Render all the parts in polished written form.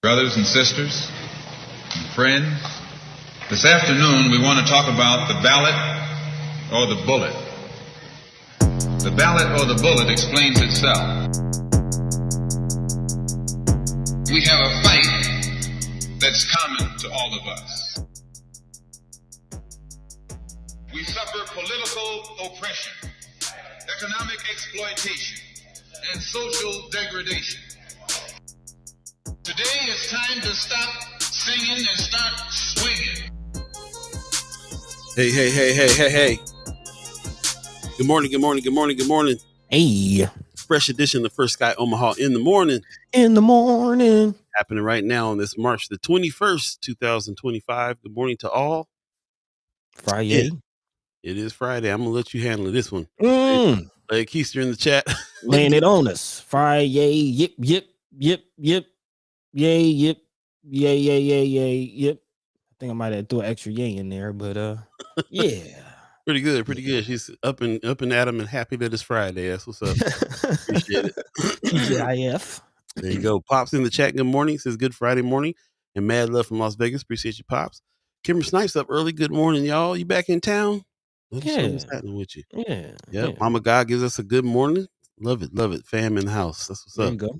Brothers and sisters and friends, this afternoon we want to talk about the ballot or the bullet. The ballot or the bullet explains itself. We have a fight that's common to all of us. We suffer political oppression, economic exploitation, and social degradation. Today it's time to stop singing and start swinging. Hey. Good morning. Hey. Fresh edition of First Sky Omaha in the morning. Happening right now on this March the 21st, 2025. Good morning to all. Friday. Yeah, it is Friday. I'm going to let you handle this one. Like Keister in the chat. Laying it on us. Friday. Yip. Yay, yip. Yay. I think I might have threw an extra yay in there, but yeah. Pretty good. She's up and at 'em and happy that it's Friday. That's what's up. Appreciate it. TGIF. There you go. Pops in the chat. Good morning. Says good Friday morning. And mad love from Las Vegas. Appreciate you, Pops. Kimber Snipes up early. Good morning, y'all. You back in town? What's happening with you? Yeah. Mama God gives us a good morning. Love it. Fam in the house. That's what's up. There you go.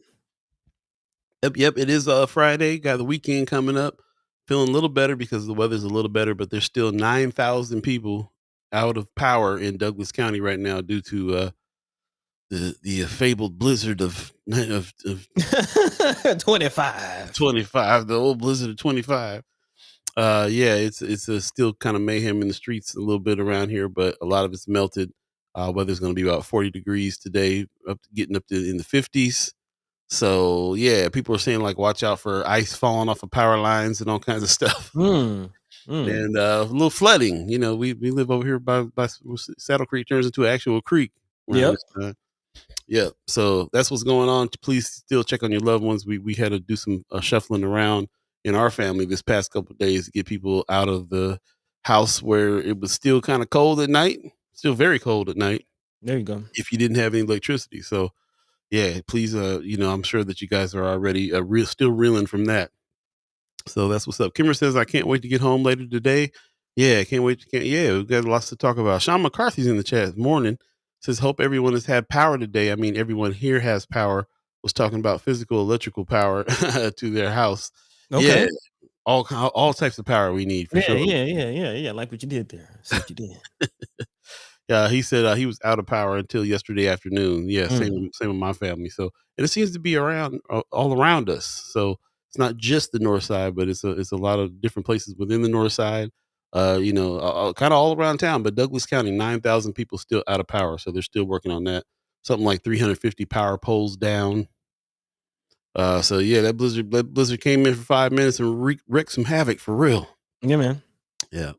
Yep. It is Friday. Got the weekend coming up. Feeling a little better because the weather's a little better, but there's still 9,000 people out of power in Douglas County right now due to the fabled blizzard of 25. The old blizzard of 25. It's still kind of mayhem in the streets a little bit around here, but a lot of it's melted. Weather's going to be about 40 degrees today, getting up to in the 50s. So yeah, people are saying like, watch out for ice falling off of power lines and all kinds of stuff. And a little flooding. You know, we live over here by Saddle Creek turns into an actual creek. Yeah. So that's what's going on. Please still check on your loved ones. We had to do some shuffling around in our family this past couple of days to get people out of the house where it was still kind of cold at night, still very cold at night. There you go. If you didn't have any electricity. So yeah, please, I'm sure that you guys are already still reeling from that. So that's what's up. Kimber says, I can't wait to get home later today. Yeah, can't wait. We've got lots to talk about. Sean McCarthy's in the chat this morning. Says, hope everyone has had power today. I mean, everyone here has power. Was talking about physical, electrical power to their house. Okay. Yeah, all types of power we need for sure. Yeah. Like what you did there. See what you did. Yeah, he said he was out of power until yesterday afternoon. Yeah, same with my family. So, and it seems to be around all around us. So it's not just the north side, but it's a lot of different places within the north side. Kind of all around town. But Douglas County, 9,000 people still out of power. So they're still working on that. Something like 350 power poles down. So yeah, that blizzard came in for 5 minutes and wreaked some havoc for real. Yeah, man. Yeah.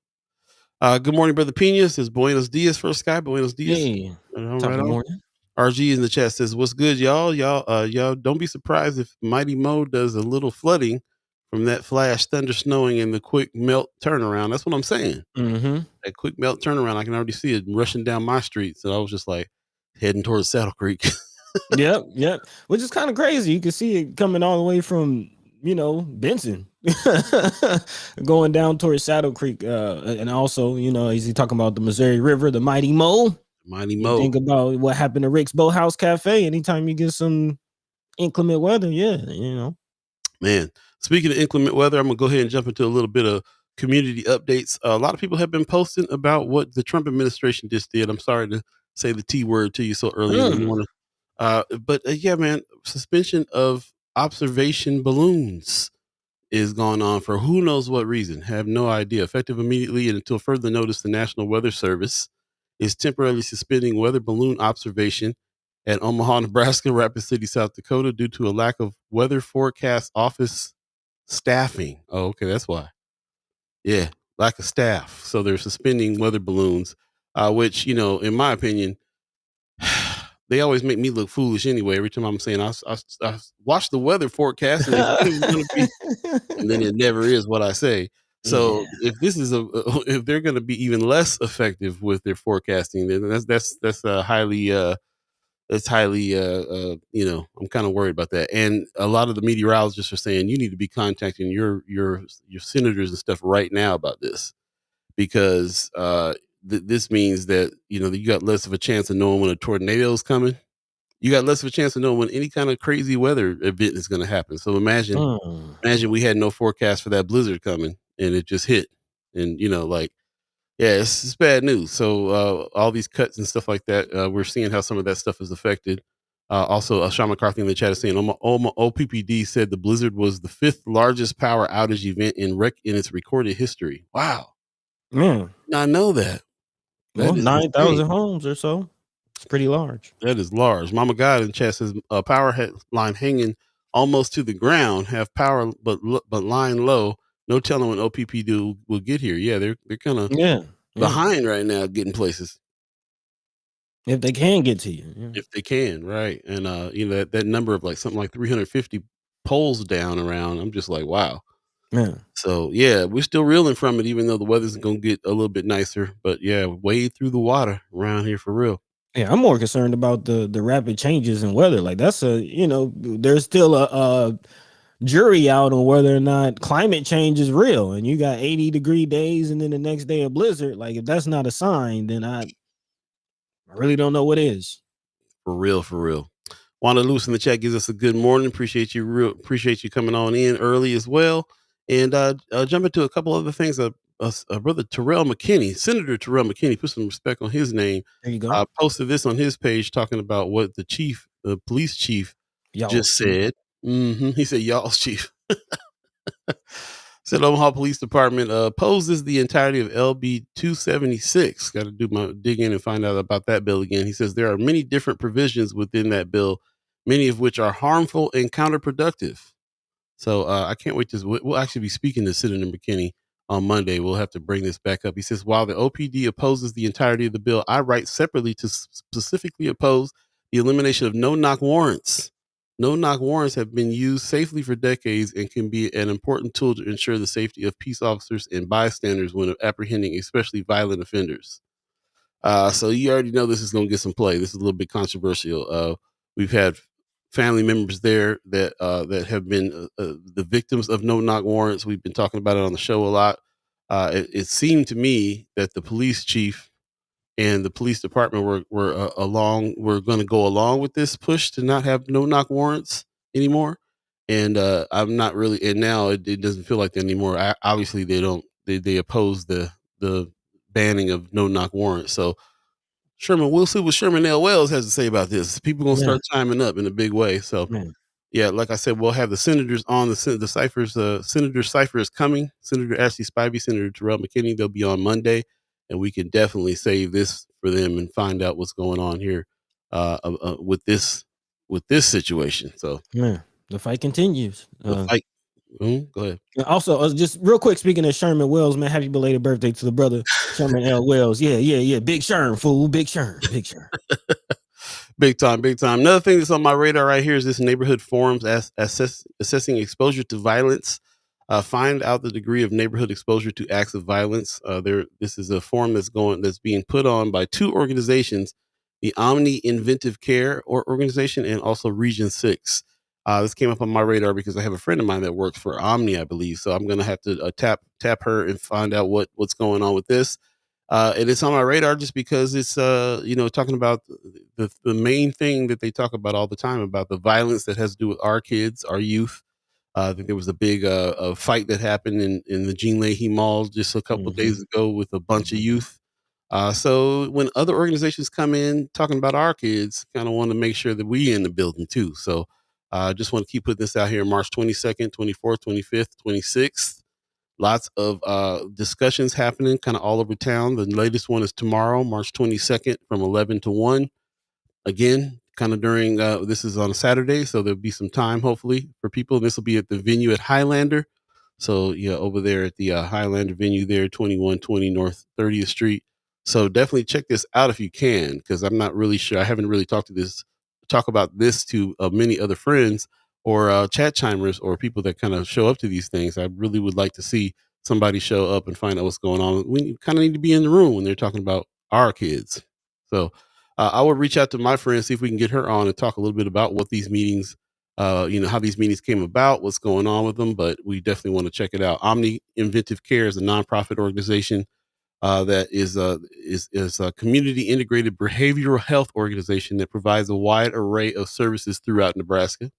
Good morning, Brother Pena. Says Buenos Dias, First Sky. Buenos Dias. Hey. Good morning. RG in the chat says, what's good, y'all? Y'all don't be surprised if Mighty Mo does a little flooding from that flash thunder snowing and the quick melt turnaround. That's what I'm saying. That quick melt turnaround, I can already see it rushing down my street. So I was just like heading towards Saddle Creek. Yep. Which is kind of crazy. You can see it coming all the way from, Benson going down towards Saddle Creek. And also, is he talking about the Missouri River, the Mighty Mo? Think about what happened to Rick's Boathouse Cafe. Anytime you get some inclement weather, Man, speaking of inclement weather, I'm gonna go ahead and jump into a little bit of community updates. A lot of people have been posting about what the Trump administration just did. I'm sorry to say the T word to you so early in the morning. Yeah, man, suspension of observation balloons is going on for who knows what reason. Have no idea. Effective immediately and until further notice, the National Weather Service is temporarily suspending weather balloon observation at Omaha, Nebraska, Rapid City, South Dakota, due to a lack of weather forecast office staffing. Oh, okay, that's why. Yeah, lack of staff. So they're suspending weather balloons, which, in my opinion, they always make me look foolish anyway. Every time I'm saying I watch the weather forecast and, and then it never is what I say. So if this is if they're going to be even less effective with their forecasting, then that's highly it's highly, I'm kind of worried about that. And a lot of the meteorologists are saying you need to be contacting your senators and stuff right now about this because this means that that you got less of a chance of knowing when a tornado is coming. You got less of a chance of knowing when any kind of crazy weather event is going to happen. So Mm. imagine we had no forecast for that blizzard coming and it just hit, and yeah, it's bad news. So all these cuts and stuff like that, we're seeing how some of that stuff is affected. Also, Sean McCarthy in the chat is saying OPPD said the blizzard was the fifth largest power outage event in its recorded history. Wow, Man, I know that. well, That is insane. 9,000 homes or so. It's pretty large. That is large. Mama God in chat says line hanging almost to the ground, have power but line low. No telling when OPPD will get here. Yeah, they're kind of Yeah, yeah. behind right now getting places. If they can get to you. Yeah. If they can, right. And that number of like something like 350 poles down around, I'm just like, wow. Man. So yeah, we're still reeling from it, even though the weather's gonna get a little bit nicer. But yeah, wade through the water around here for real. Yeah, I'm more concerned about the rapid changes in weather. Like that's there's still a jury out on whether or not climate change is real. And you got 80-degree days and then the next day a blizzard. Like if that's not a sign, then I really don't know what is. For real, for real. Wanda Lewis in the chat gives us a good morning. Appreciate you coming on in early as well. And jump into a couple other things. Brother Terrell McKinney, Senator Terrell McKinney, put some respect on his name. There you go. Posted this on his page talking about what the police chief just said. He said, "Y'all's chief." Said Omaha Police Department opposes the entirety of LB 276. Got to do my dig in and find out about that bill again. He says there are many different provisions within that bill, many of which are harmful and counterproductive. So I can't wait to. We'll actually be speaking to Senator McKinney on Monday. We'll have to bring this back up. He says while the OPD opposes the entirety of the bill, I write separately to specifically oppose the elimination of no-knock warrants. No-knock warrants have been used safely for decades and can be an important tool to ensure the safety of peace officers and bystanders when apprehending especially violent offenders. So you already know this is going to get some play. This is a little bit controversial. We've had family members there that have been the victims of no-knock warrants. We've been talking about it on the show a lot. It seemed to me that the police chief and the police department we're going to go along with this push to not have no knock warrants anymore. And I'm not really, and now it doesn't feel like that anymore. Obviously they oppose the banning of no knock warrants. So we'll see what Sherman L. Wells has to say about this. People gonna start chiming up in a big way. So yeah, like I said, we'll have the senators on the ciphers. Senator Cipher is coming. Senator Ashley Spivey, Senator Terrell McKinney. They'll be on Monday, and we can definitely save this for them and find out what's going on here with this situation. So the fight continues. The fight. Go ahead. Also, just real quick, speaking of Sherman Wells, man, happy belated birthday to the brother Sherman L. Wells. Yeah. Big Sherm, fool. Big Sherm. Big time. Another thing that's on my radar right here is this neighborhood forums assessing exposure to violence. Find out the degree of neighborhood exposure to acts of violence. This is a forum that's being put on by two organizations, the Omni Inventive Care organization and also Region 6. This came up on my radar because I have a friend of mine that works for Omni, I believe. So I'm going to have to tap her and find out what's going on with this. And it's on my radar just because it's talking about the main thing that they talk about all the time about the violence that has to do with our kids, our youth. I think there was a big fight that happened in the Jean Leahy Mall just a couple of days ago with a bunch of youth. So when other organizations come in talking about our kids, kind of want to make sure that we in the building too. So I just want to keep putting this out here March 22nd, 24th, 25th, 26th. Lots of discussions happening kind of all over town. The latest one is tomorrow, March 22nd from 11 to 1. Again, kind of during, this is on a Saturday, so there'll be some time hopefully for people. This will be at the venue at Highlander. So yeah, over there at the Highlander venue there, 2120 North 30th Street. So definitely check this out if you can, because I'm not really sure. I haven't really talked about this to many other friends or chat chimers or people that kind of show up to these things. I really would like to see somebody show up and find out what's going on. We kind of need to be in the room when they're talking about our kids. So I will reach out to my friend, see if we can get her on and talk a little bit about what these meetings, how these meetings came about, what's going on with them. But we definitely want to check it out. Omni Inventive Care is a nonprofit organization that is a community integrated behavioral health organization that provides a wide array of services throughout Nebraska.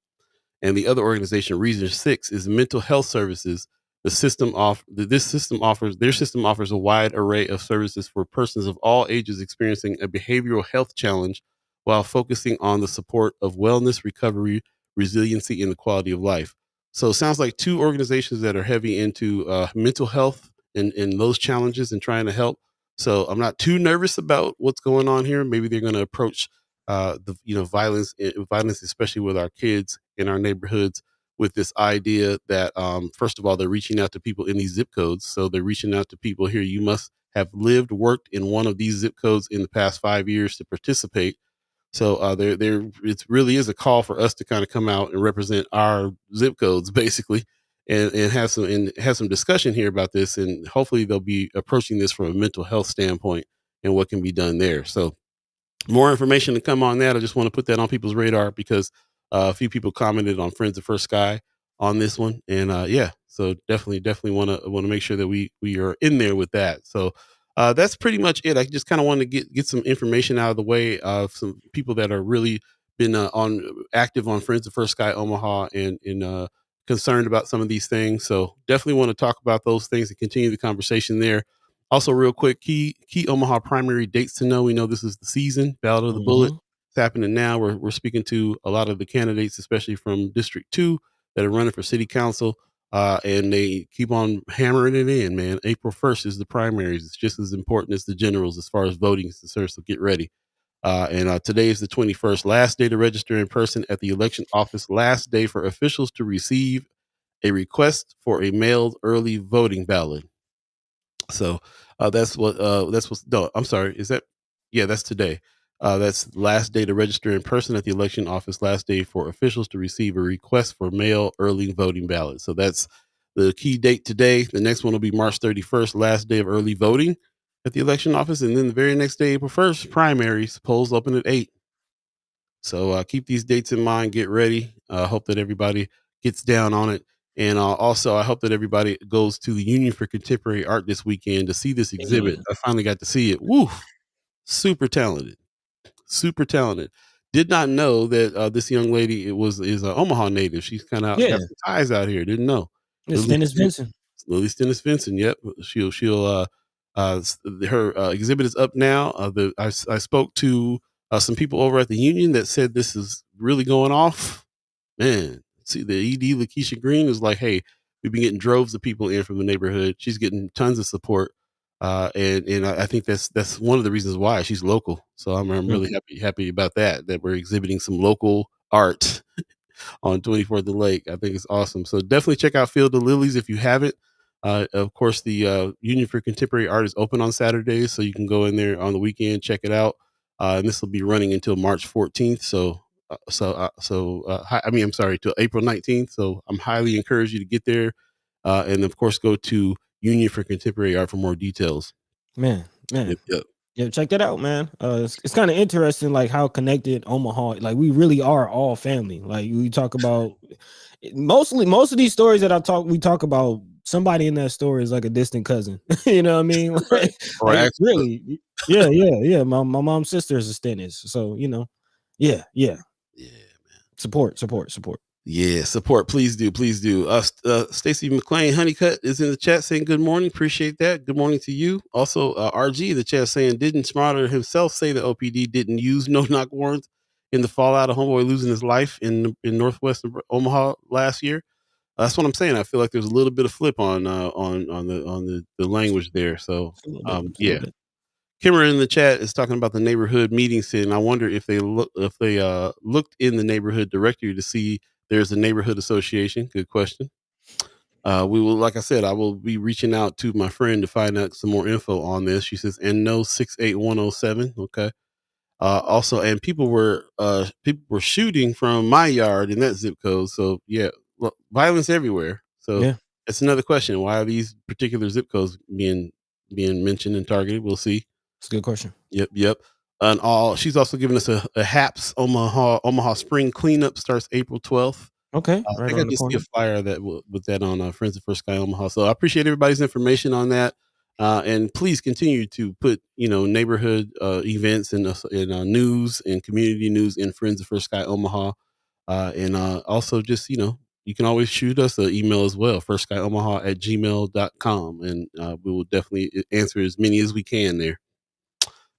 And the other organization, Reason Six, is mental health services. Their system offers a wide array of services for persons of all ages experiencing a behavioral health challenge, while focusing on the support of wellness, recovery, resiliency, and the quality of life. So it sounds like two organizations that are heavy into mental health and those challenges and trying to help. So I'm not too nervous about what's going on here. Maybe they're going to approach the violence, especially with our kids in our neighborhoods, with this idea that first of all, they're reaching out to people in these zip codes. So they're reaching out to people here. You must have lived, worked in one of these zip codes in the past 5 years to participate. So it really is a call for us to kind of come out and represent our zip codes, basically, and have some discussion here about this. And hopefully, they'll be approaching this from a mental health standpoint and what can be done there. So more information to come on that. I just want to put that on people's radar because a few people commented on Friends of First Sky on this one, and yeah, so definitely want to make sure that we are in there with that. So that's pretty much it. I just kind of wanted to get some information out of the way of some people that are really been on active on Friends of First Sky Omaha and concerned about some of these things. So definitely want to talk about those things and continue the conversation there. Also, real quick, key Omaha primary dates to know. We know this is the season, Ballot of the Bullet. Mhm. It's happening now. We're speaking to a lot of the candidates, especially from District 2, that are running for city council. And they keep on hammering it in, man. April 1st is the primaries. It's just as important as the generals as far as voting is concerned. So get ready. And today is the 21st, last day to register in person at the election office, last day for officials to receive a request for a mailed early voting ballot. So that's what's no, I'm sorry. Is that yeah, that's today. That's last day to register in person at the election office, last day for officials to receive a request for mail early voting ballot. So that's the key date today. The next one will be March 31st, last day of early voting at the election office. And then the very next day, April 1st, primaries, polls open at 8. So keep these dates in mind. Get ready. Hope that everybody gets down on it. And also, I hope that everybody goes to the Union for Contemporary Art this weekend to see this exhibit. Mhm. I finally got to see it. Woo! Super talented. Super talented. Did not know that this young lady is an Omaha native. She's kind of got Yeah, some ties out here. Didn't know. it's Lily Dennis Stennis, Vincent. Lily Stennis Vincent. Yep. She'll her exhibit is up now. I spoke to some people over at the Union that said this is really going off. Man, see the ED Lakeisha Green is like, hey, we've been getting droves of people in from the neighborhood. She's getting tons of support, and I think that's one of the reasons why she's local. So I'm Mm. really happy about that we're exhibiting some local art on 24th and Lake. I think it's awesome. So definitely check out Field of Lilies if you haven't. Of course, the Union for Contemporary Art is open on Saturdays, so you can go in there on the weekend, check it out. And this will be running until March 14th. I mean, I'm sorry, till April 19th. So I'm highly encourage you to get there. And of course, go to Union for Contemporary Art for more details. Man. Yep, yep. Yeah, check that out, man. It's kind of interesting, like how connected Omaha, like we really are all family. Like we talk about most of these stories that we talk about somebody in that story is like a distant cousin. You know what I mean? Right. Or Like actually, really, yeah. My mom's sister is a Stennis, so yeah. yeah. Support. Yeah, support. Please do. Please do. Stacy McLean Honeycutt is in the chat saying good morning. Appreciate that. Good morning to you. Also, RG in the chat saying, didn't Smarter himself say the OPD didn't use no knock warrants in the fallout of Homeboy losing his life in Northwest Omaha last year? That's what I'm saying. I feel like there's a little bit of flip on the language there. So Just a little bit. yeah. Kimmer in the chat is talking about the neighborhood meeting scene. I wonder if they looked in the neighborhood directory to see there's a neighborhood association. Good question. We will, like I said, I will be reaching out to my friend to find out some more info on this. She says, and no 68107. Okay. Also, and people were shooting from my yard in that zip code. So yeah, violence everywhere. So Yeah, that's another question. Why are these particular zip codes being mentioned and targeted? We'll see. it's a good question. Yep, yep. and all. She's also given us a HAPS Omaha Spring Cleanup starts April 12th. Okay, I right think I on the did see corner. a flyer that with that on Friends of First Sky Omaha. So I appreciate everybody's information on that. And please continue to put neighborhood events and news and community news in Friends of First Sky Omaha. And also just you can always shoot us an email as well, firstsky@gmail.com, and we will definitely answer as many as we can there.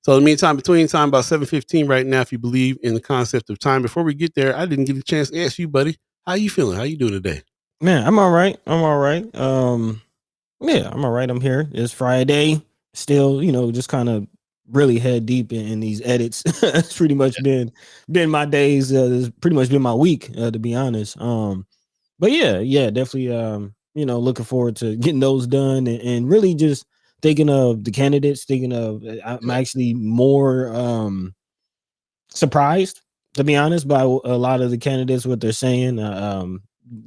So in the meantime, between time about 7:15 right now, if you believe in the concept of time, before we get there, I didn't get a chance to ask you, buddy, how you feeling? How you doing today? Man, I'm all right. I'm all right. Yeah, I'm all right. I'm here. It's Friday. Still, just kind of really head deep in these edits. It's pretty much been my days. It's pretty much been my week, to be honest. But yeah, definitely. Looking forward to getting those done and really just thinking of the candidates. Thinking of, I'm Yeah. actually more surprised, to be honest, by a lot of the candidates, what they're saying.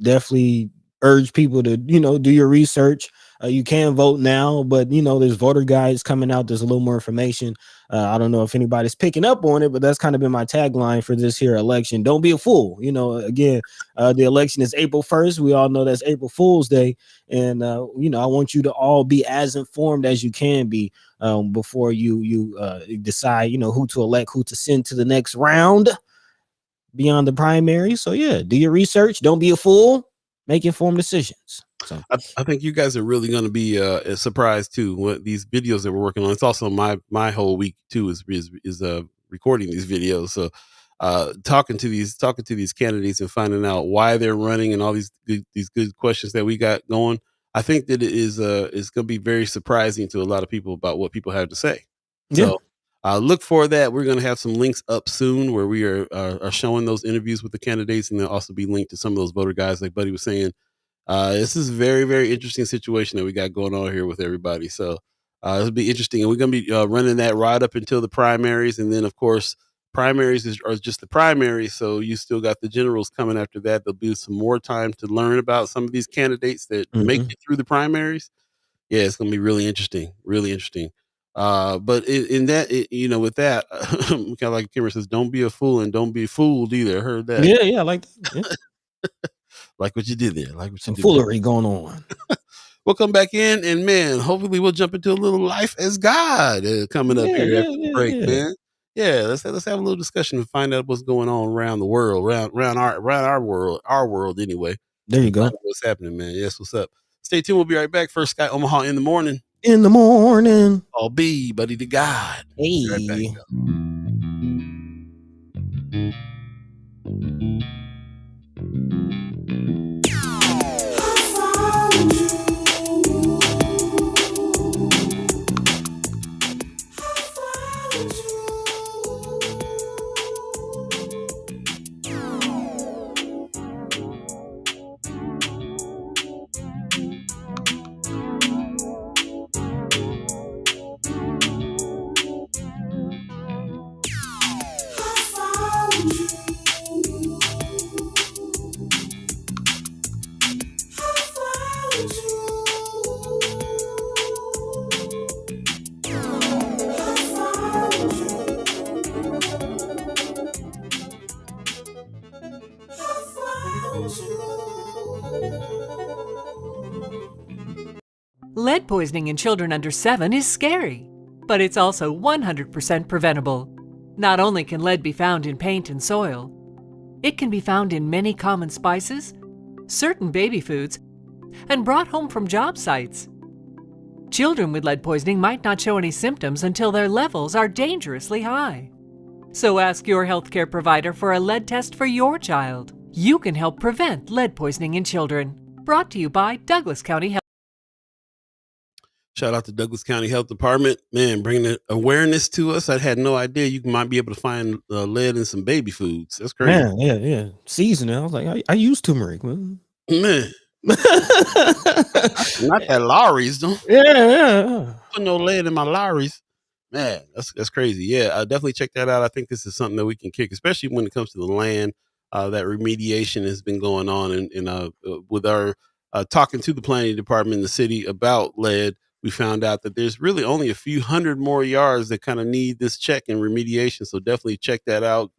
Definitely urge people to, do your research. You can vote now, but there's voter guides coming out. There's a little more information. I don't know if anybody's picking up on it, but that's kind of been my tagline for this here election. Don't be a fool. Again, the election is April 1st. We all know that's April Fool's Day. And, I want you to all be as informed as you can be before you decide, who to elect, who to send to the next round beyond the primary. So yeah, do your research. Don't be a fool. Make informed decisions. So I think you guys are really going to be surprised too. What these videos that we're working on. It's also my whole week too is recording these videos. So talking to these candidates and finding out why they're running and all these good questions that we got going. I think that it is going to be very surprising to a lot of people about what people have to say. yeah, So look for that. We're going to have some links up soon where we are showing those interviews with the candidates, and they'll also be linked to some of those voter guides, like Buddy was saying. This is a very, very interesting situation that we got going on here with everybody. So it'll be interesting. And we're going to be running that right up until the primaries. And then, of course, primaries are just the primaries. So you still got the generals coming after that. There'll be some more time to learn about some of these candidates that make mm-hmm. it through the primaries. Yeah, it's going to be really interesting. Really interesting. But in that, with that, kind of like Kimmer says, don't be a fool and don't be fooled either. I heard that. Yeah, like that. Yeah. Like what you did there. Like what you Some did there. foolery going on. We'll come back in and man, hopefully we'll jump into a little life as God coming up Yeah, here yeah, after the yeah, break, yeah. man. Yeah, let's have a little discussion and find out what's going on around the world, around our world anyway. There you And find go. out what's happening, man. Yes, what's up? Stay tuned. We'll be right back. First Sky Omaha in the morning. In the morning. I'll be buddy to God. Be right back. Hey. Lead poisoning in children under 7 is scary, but it's also 100% preventable. Not only can lead be found in paint and soil, it can be found in many common spices, certain baby foods, and brought home from job sites. Children with lead poisoning might not show any symptoms until their levels are dangerously high. So ask your healthcare provider for a lead test for your child. You can help prevent lead poisoning in children. Brought to you by Douglas County Health. Shout out to Douglas County Health Department, man, bringing the awareness to us. I had no idea you might be able to find lead in some baby foods. That's crazy, Man, yeah. Seasoning. I was like, I use turmeric, man. man. Not that Lowry's, though. Yeah. Put no lead in my Lowry's. Man, that's crazy. Yeah, definitely check that out. I think this is something that we can kick, especially when it comes to the land. That remediation has been going on, and with our talking to the planning department in the city about lead. we found out that there's really only a few hundred more yards that kind of need this check and remediation. So definitely check that out.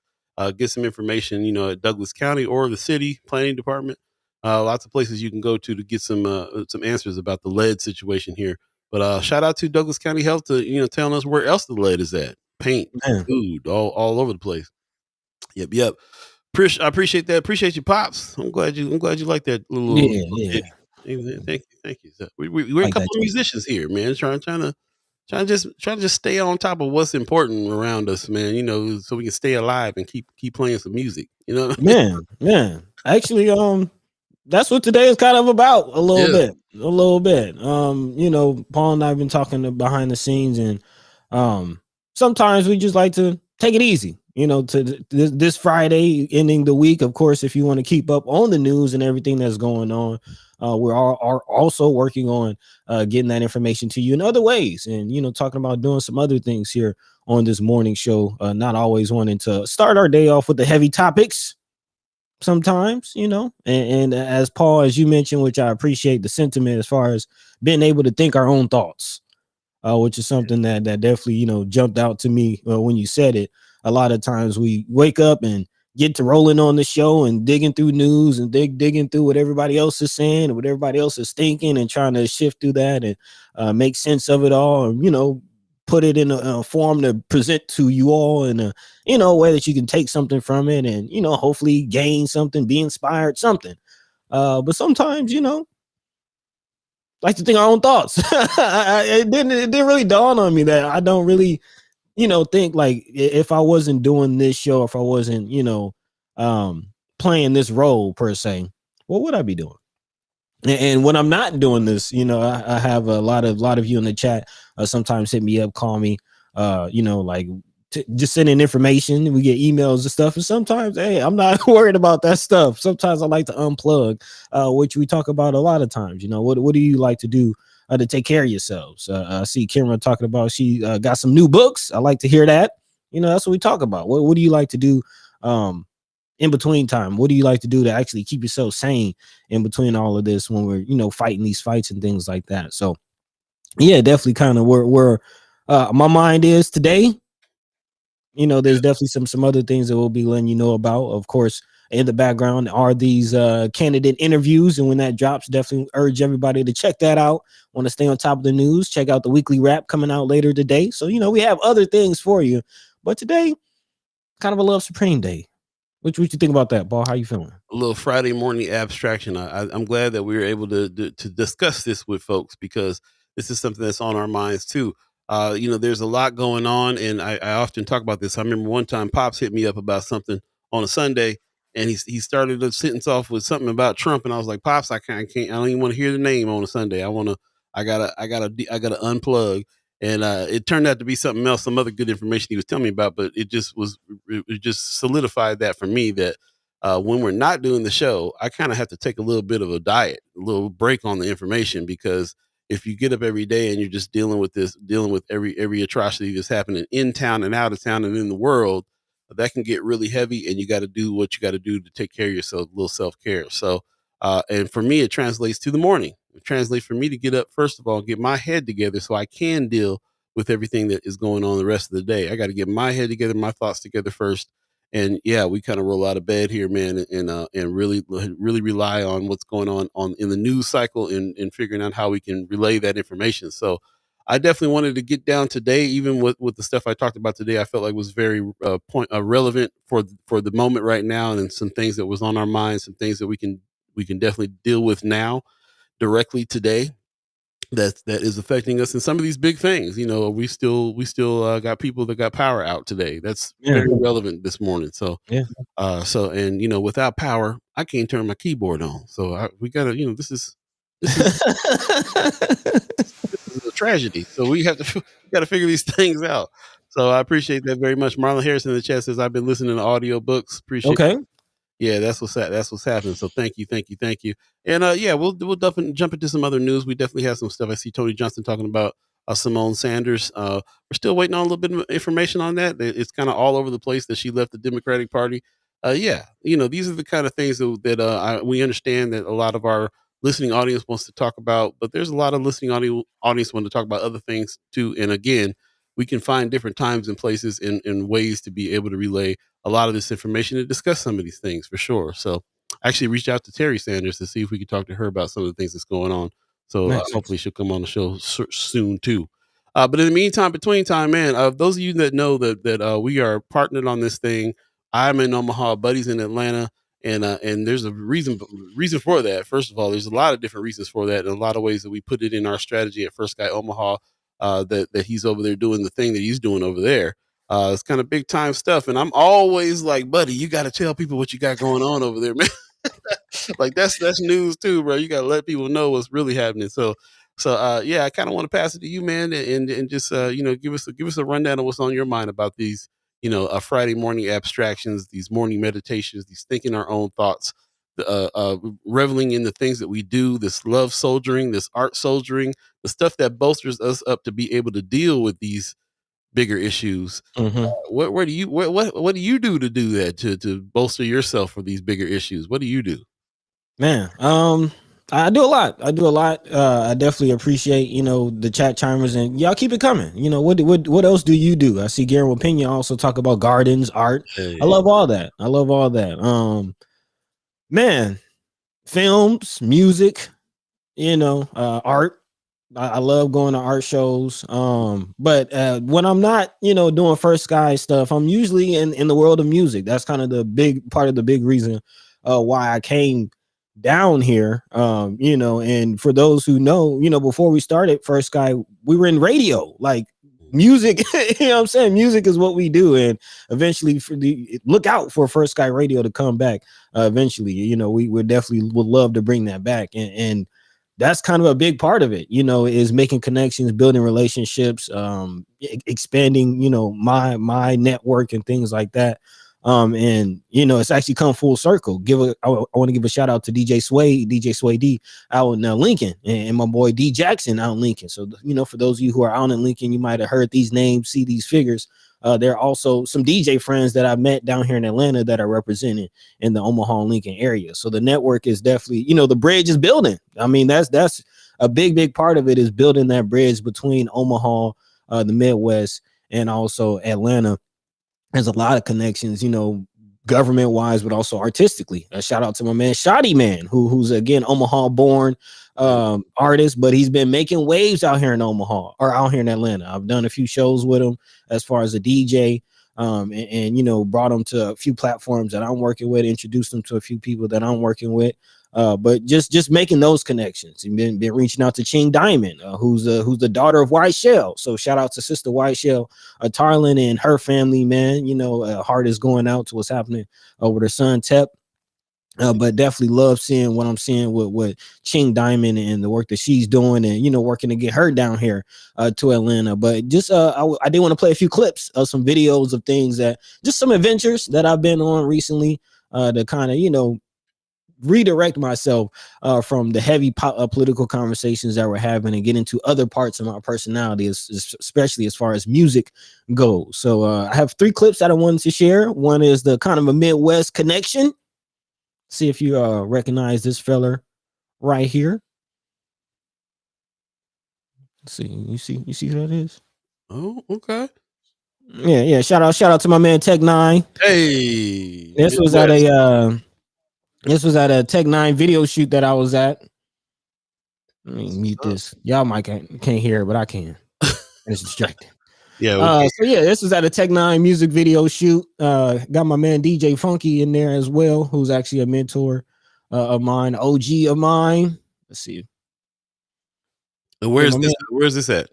Get some information, at Douglas County or the city planning department. Lots of places you can go to get some answers about the lead situation here. But shout out to Douglas County Health to telling us where else the lead is at. Paint, Man. food, all over the place. Yep. I appreciate that. Appreciate you, pops. I'm glad you like that little. Yeah. Thank you. So we're a Like couple that of musicians here, man. Trying to just stay on top of what's important around us, man. So we can stay alive and keep playing some music. Man. Actually, that's what today is kind of about a little bit. Paul and I have been talking behind the scenes, and sometimes we just like to take it easy. To this Friday ending the week. Of course, if you want to keep up on the news and everything that's going on, we are also working on getting that information to you in other ways, and talking about doing some other things here on this morning show. Not always wanting to start our day off with the heavy topics. Sometimes, and as Paul, as you mentioned, which I appreciate the sentiment as far as being able to think our own thoughts, which is something that definitely, jumped out to me when you said it. A lot of times we wake up and get to rolling on the show and digging through news and digging through what everybody else is saying and what everybody else is thinking and trying to shift through that and make sense of it all. And, put it in a form to present to you all in a way that you can take something from it and hopefully gain something, be inspired, something. But sometimes like to think our own thoughts. It didn't really dawn on me that I don't really think like if I wasn't doing this show, if I wasn't playing this role per se, what would I be doing? And when I'm not doing this, I have a lot of you in the chat sometimes hit me up, call me, just sending information. We get emails and stuff. And sometimes, hey, I'm not worried about that stuff. Sometimes I like to unplug, which we talk about a lot of times. What do you like to do to take care of yourselves? I see Kimra talking about she got some new books. I like to hear that. That's what we talk about. What do you like to do? In between time, what do you like to do to actually keep yourself sane in between all of this when we're fighting these fights and things like that? So yeah, definitely kind of where my mind is today. There's definitely some other things that we'll be letting you know about. Of course, in the background are these candidate interviews, and when that drops, definitely urge everybody to check that out. Want to stay on top of the news, check out the weekly wrap coming out later today. So we have other things for you, but today kind of a Love Supreme day. What you think about that, Paul? How you feeling? A little Friday morning abstraction. I'm glad that we were able to discuss this with folks because this is something that's on our minds too. There's a lot going on, and I often talk about this. I remember one time Pops hit me up about something on a Sunday, and he started a sentence off with something about Trump, and I was like, Pops, I can't. I don't even want to hear the name on a Sunday. I gotta unplug. And it turned out to be something else, some other good information he was telling me about, but it just solidified that for me that when we're not doing the show, I kind of have to take a little bit of a diet, a little break on the information, because if you get up every day and you're just dealing with every atrocity that's happening in town and out of town and in the world, that can get really heavy, and you got to do what you got to do to take care of yourself, a little self-care. So, and for me, it translates to the morning. It translates for me to get up, first of all, get my head together so I can deal with everything that is going on the rest of the day. I got to get my head together, my thoughts together first. And yeah, we kind of roll out of bed here, man, and really rely on what's going on in the news cycle and figuring out how we can relay that information. So I definitely wanted to get down today, even with the stuff I talked about today. I felt like was very relevant for the moment right now, and some things that was on our minds, some things that we can definitely deal with now directly today that is affecting us in some of these big things. We still got people that got power out today. That's very relevant this morning. So and without power, I can't turn my keyboard on. So we gotta, this is a tragedy. So we got to figure these things out. So I appreciate that very much. Marlon Harrison in the chat says I've been listening to audio books. Appreciate it. Yeah, that's what's happening. So thank you. And we'll definitely jump into some other news. We definitely have some stuff. I see Tony Johnson talking about Simone Sanders. We're still waiting on a little bit of information on that. It's kind of all over the place that she left the Democratic Party. These are the kind of things that we understand that a lot of our listening audience wants to talk about, but there's a lot of listening audience want to talk about other things too. And again, we can find different times and places and ways to be able to relay a lot of this information and discuss some of these things for sure. So I actually reached out to Terry Sanders to see if we could talk to her about some of the things that's going on. So Nice. hopefully she'll come on the show soon too. But in the meantime, between time, man, those of you that know that we are partnered on this thing, I'm in Omaha, Buddy's in Atlanta, and there's a reason for that. First of all, there's a lot of different reasons for that, and a lot of ways that we put it in our strategy at First Guy Omaha. That he's over there doing the thing that he's doing over there. It's kind of big time stuff, and I'm always like, Buddy, you got to tell people what you got going on over there, man. Like that's news too, bro. You got to let people know what's really happening. So yeah, I kind of want to pass it to you, man, and just give us a rundown of what's on your mind about these, a Friday morning abstractions, these morning meditations, these thinking our own thoughts, reveling in the things that we do, this love soldiering, this art soldiering, the stuff that bolsters us up to be able to deal with these bigger issues. What do you do to do that, to bolster yourself for these bigger issues? What do you do? Man, I do a lot. I definitely appreciate, the chat chimers, and y'all keep it coming. What else do you do? I see Guillermo Pena also talk about gardens, art. Hey. I love all that. Man, films, music, art. I love going to art shows. But when I'm not, doing First Sky stuff, I'm usually in the world of music. That's kind of the big part of the big reason why I came down here. And for those who know, before we started First Sky, we were in radio, like music. You know what I'm saying? Music is what we do, and eventually look out for First Sky Radio to come back. Eventually, we definitely would love to bring that back, and that's kind of a big part of it, is making connections, building relationships, expanding, my network and things like that. And it's actually come full circle. I want to give a shout out to DJ Sway D out in Lincoln, and my boy D Jackson out in Lincoln. So for those of you who are out in Lincoln, you might have heard these names, see these figures. There are also some DJ friends that I met down here in Atlanta that are represented in the Omaha and Lincoln area. So the network is definitely, the bridge is building. I mean, that's a big part of it, is building that bridge between Omaha, the Midwest, and also Atlanta. There's a lot of connections, government wise, but also artistically. A shout out to my man Shoddy Man, who's again Omaha born artist, but he's been making waves out here in Omaha, or out here in Atlanta. I've done a few shows with him as far as a DJ, and brought him to a few platforms that I'm working with, introduced him to a few people that I'm working with. But just making those connections, and been reaching out to Ching Diamond, who's the daughter of White Shell. So shout out to Sister White Shell, Tarlin, and her family, man. Heart is going out to what's happening with her son Tep. But definitely love seeing what I'm seeing with Ching Diamond and the work that she's doing, and working to get her down here to Atlanta. But just I did want to play a few clips of some videos of things just some adventures that I've been on recently, to kind of redirect myself from the heavy political conversations that we're having, and get into other parts of my personality, especially as far as music goes. So I have 3 clips that I wanted to share. One is the kind of a Midwest connection. See if you recognize this fella right here. Let's see, you see who that is? Oh, okay. Yeah. Shout out to my man Tech 9. Hey, This was at a Tech 9 video shoot that I was at. Let me mute this. Y'all might can't hear it, but I can. It's distracting. Yeah. This was at a Tech 9 music video shoot. Got my man DJ Funky in there as well, who's actually a mentor of mine, OG of mine. Let's see. Where's this at?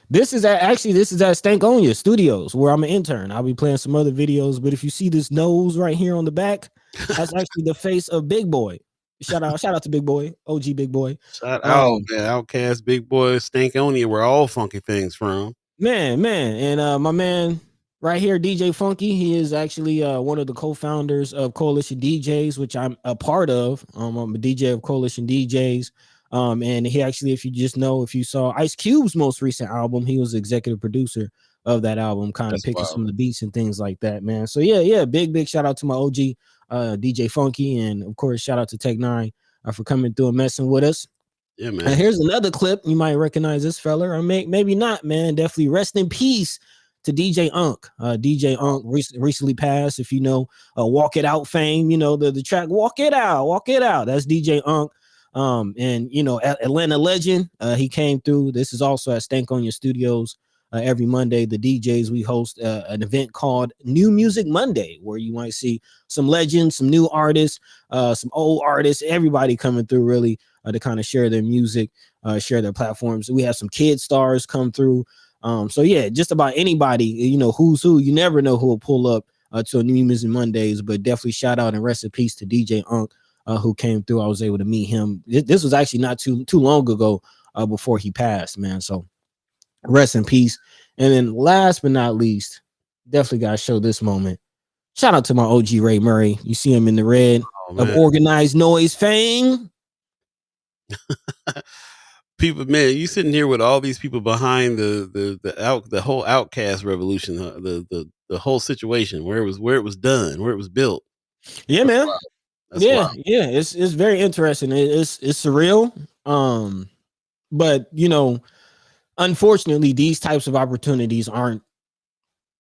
This is at Stankonia Studios, where I'm an intern. I'll be playing some other videos, but if you see this nose right here on the back, that's actually the face of Big Boy. Shout out to Big Boy, OG Big Boy. Shout out, man. Outcast, Big Boy, Stankonia, where all funky things from. Man. And my man right here, DJ Funky, he is actually one of the co-founders of Coalition DJs, which I'm a part of. I'm a DJ of Coalition DJs. And he actually, if you saw Ice Cube's most recent album, he was the executive producer of that album, kind of picking some of the beats and things like that, man. So yeah, big shout out to my OG DJ Funky, and of course shout out to Tech 9 for coming through and messing with us. Yeah, man. Here's another clip. You might recognize this fella, or maybe not, man. Definitely rest in peace to DJ Unk. DJ Unk recently passed. If you know Walk It Out fame, you know the track Walk It Out, Walk It Out. That's DJ Unk. And you know, Atlanta legend. He came through. This is also at Stankonia Studios. Every Monday, the DJs, we host an event called New Music Monday, where you might see some legends, some new artists, some old artists, everybody coming through really to kind of share their music, share their platforms. We have some kid stars come through. So yeah, just about anybody, you know, who's who. You never know who will pull up to a New Music Mondays, but definitely shout out and rest in peace to DJ Unk, who came through. I was able to meet him. This was actually not too long ago before he passed, man. So rest in peace. And then last but not least, definitely got to show this moment. Shout out to my OG Ray Murray. You see him in the red of Organized Noise fame. People, man, you sitting here with all these people behind the whole Outcast revolution, the whole situation, where it was done, where it was built. Yeah, man. That's yeah, wild. yeah. It's very interesting. It's surreal. But you know, unfortunately, these types of opportunities aren't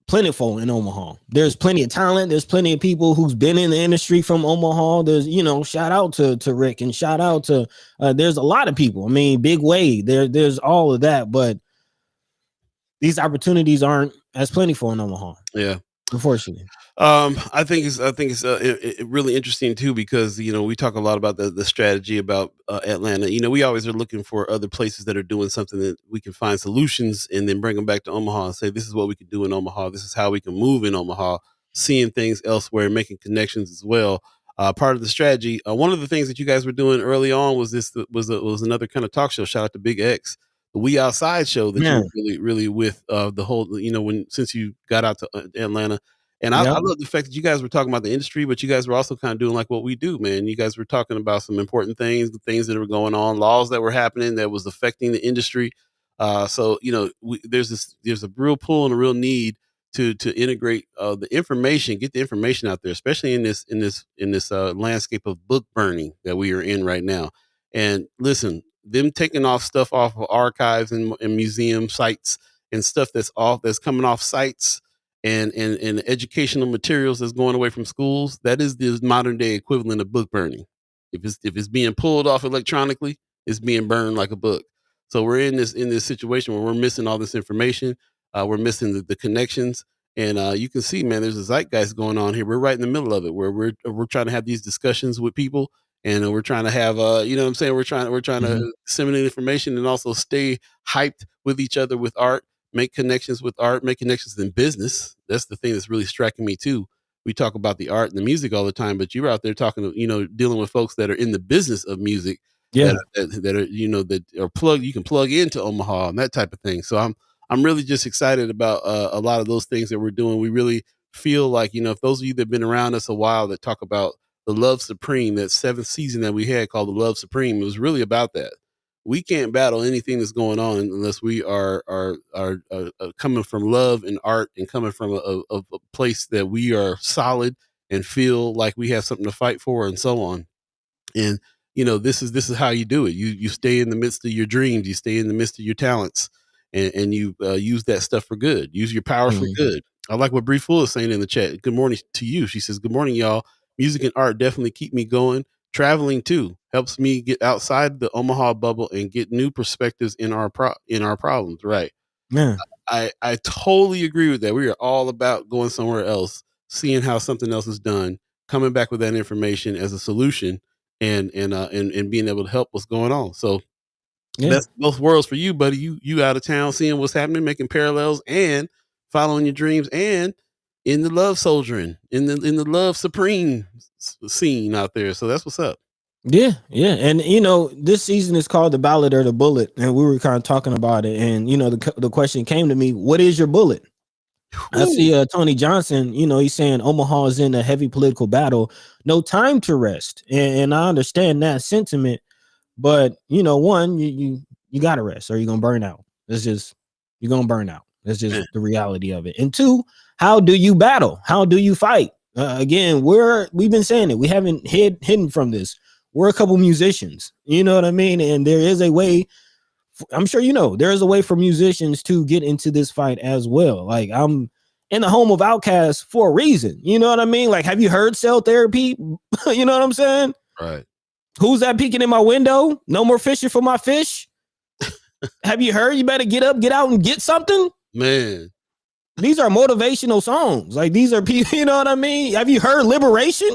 plentiful in Omaha. There's plenty of talent. There's plenty of people who's been in the industry from Omaha. There's, you know, shout out to Rick and shout out to there's a lot of people. I mean, Big Wade, there's all of that, but these opportunities aren't as plentiful in Omaha. Yeah. Unfortunately. I think it's really interesting too, because, you know, we talk a lot about the strategy about Atlanta. You know, we always are looking for other places that are doing something that we can find solutions and then bring them back to Omaha and say, this is what we can do in Omaha. This is how we can move in Omaha, seeing things elsewhere, making connections as well. Part of the strategy. One of the things that you guys were doing early on was was another kind of talk show. Shout out to Big X, the We Outside show that you were really with the whole, you know, since you got out to Atlanta. And I love the fact that you guys were talking about the industry, but you guys were also kind of doing like what we do, man. You guys were talking about some important things, the things that were going on, laws that were happening that was affecting the industry. So, you know, there's a real pull and a real need to integrate the information, get the information out there, especially in this landscape of book burning that we are in right now. And listen, them taking off stuff off of archives and museum sites and stuff that's coming off sites. And educational materials that's going away from schools, that is the modern day equivalent of book burning. If it's being pulled off electronically, it's being burned like a book. So we're in this situation where we're missing all this information. We're missing the connections, and you can see, man, there's a zeitgeist going on here. We're right in the middle of it, where we're trying to have these discussions with people, and we're trying to have you know what I'm saying, we're trying to disseminate information and also stay hyped with each other with art. Make connections with art, make connections in business. That's the thing that's really striking me too. We talk about the art and the music all the time, but you're out there talking, you know, dealing with folks that are in the business of music, that are, you know, that are you can plug into Omaha and that type of thing. So I'm really just excited about a lot of those things that we're doing. We really feel like, you know, if those of you that have been around us a while that talk about the Love Supreme, that 7th season that we had called the Love Supreme, it was really about that. We can't battle anything that's going on unless we are coming from love and art and coming from a place that we are solid and feel like we have something to fight for and so on. And, you know, this is how you do it. You stay in the midst of your dreams. You stay in the midst of your talents and you use that stuff for good. Use your power for good. I like what Bree Full is saying in the chat. Good morning to you. She says, good morning, y'all. Music and art definitely keep me going. Traveling too helps me get outside the Omaha bubble and get new perspectives in our problems. Right. Yeah. I totally agree with that. We are all about going somewhere else, seeing how something else is done, coming back with that information as a solution and being able to help what's going on. So that's both worlds for you, buddy. You out of town, seeing what's happening, making parallels and following your dreams and in the love soldiering, in the love supreme scene out there. So that's what's up. Yeah. And, you know, this season is called The Ballot or the Bullet. And we were kind of talking about it. And, you know, the question came to me, what is your bullet? I see Tony Johnson, you know, he's saying Omaha is in a heavy political battle. No time to rest. And I understand that sentiment. But, you know, one, you got to rest or you're going to burn out. You're going to burn out. That's just the reality of it. And two, how do you battle? How do you fight? Again, we've been saying it. We haven't hidden from this. we're a couple musicians. You know what I mean? And there is a way. I'm sure you know there is a way for musicians to get into this fight as well. Like I'm in the home of Outkast for a reason. You know what I mean? Like, have you heard Cell Therapy? You know what I'm saying? Right. Who's that peeking in my window? No more fishing for my fish. Have you heard? You better get up, get out, and get something. Man, these are motivational songs. Like these are people. You know what I mean? Have you heard Liberation?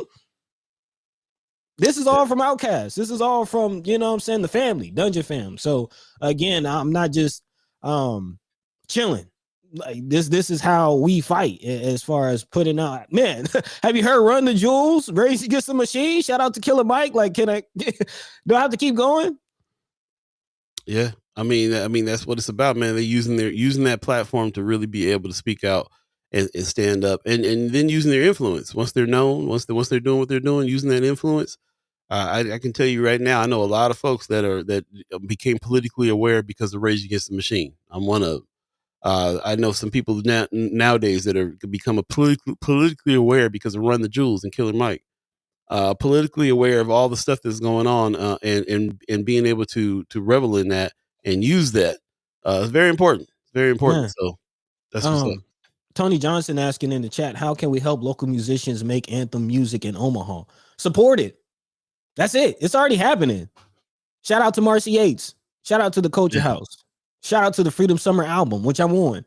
This is all from Outkast. This is all from, you know what I'm saying, the family, Dungeon Fam. So again, I'm not just chilling. Like this is how we fight as far as putting out. Man, have you heard Run the Jewels? Race Against the Machine? Shout out to Killer Mike. Like, do I have to keep going? Yeah. I mean, that's what it's about, man. They're using that platform to really be able to speak out and stand up, and then using their influence once they're known, once they're doing what they're doing, using that influence. I can tell you right now, I know a lot of folks that became politically aware because of Rage Against the Machine. I'm one of. I know some people nowadays that are become a politically aware because of Run the Jewels and Killer Mike. Politically aware of all the stuff that's going on, and being able to revel in that and use that is very important. It's very important. Yeah. So that's what's up. Tony Johnson asking in the chat, how can we help local musicians make anthem music in Omaha? Support it. That's it. It's already happening. Shout out to Marcy Yates. Shout out to the Culture House. Shout out to the Freedom Summer album, which I'm on.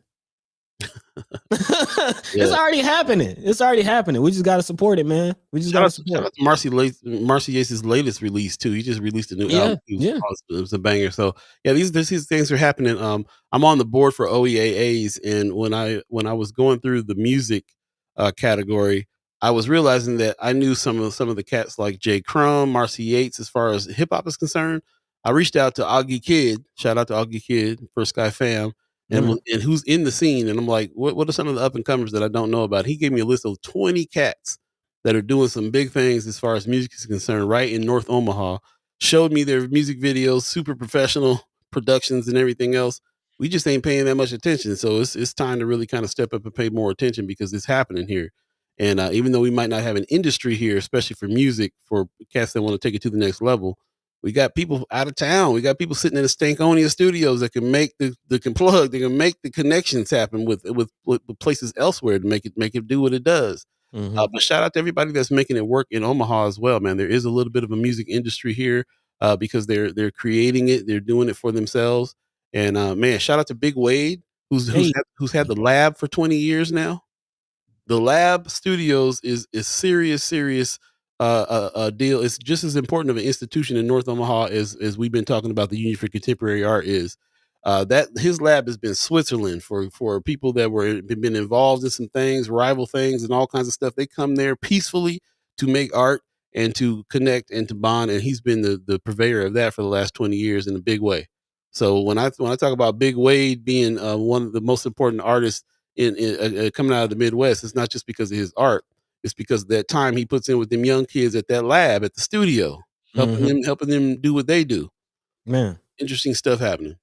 It's already happening. It's already happening. We just got to support it, man. We just got to support it. Shout out to Marcy Yates' latest release too. He just released a new album. It was a banger. So yeah, these things are happening. I'm on the board for OEAAs, and when I was going through the music category, I was realizing that I knew some of the cats like Jay Crumb, Marcy Yates, as far as hip hop is concerned. I reached out to Augie Kid. Shout out to Augie Kid, First Sky Fam. And who's in the scene, and I'm like, what are some of the up and comers that I don't know about? He gave me a list of 20 cats that are doing some big things as far as music is concerned, right in North Omaha. Showed me their music videos, super professional productions and everything else. We just ain't paying that much attention, so it's time to really kind of step up and pay more attention because it's happening here. And even though we might not have an industry here, especially for music, for cats that want to take it to the next level, we got people out of town. We got people sitting in the Stankonia studios that can make the can plug. They can make the connections happen with places elsewhere to make it do what it does. But shout out to everybody that's making it work in Omaha as well, man. There is a little bit of a music industry here because they're creating it. They're doing it for themselves. And man, shout out to Big Wade, who's had the lab for 20 years now. The Lab Studios is serious deal. It's just as important of an institution in North Omaha as we've been talking about the Union for Contemporary Art is. That his lab has been Switzerland for people that been involved in some things, rival things, and all kinds of stuff. They come there peacefully to make art and to connect and to bond, and he's been the purveyor of that for the last 20 years in a big way. So when I talk about Big Wade being one of the most important artists in coming out of the Midwest, it's not just because of his art. It's because of that time he puts in with them young kids at that lab, at the studio, helping them do what they do. Man, interesting stuff happening.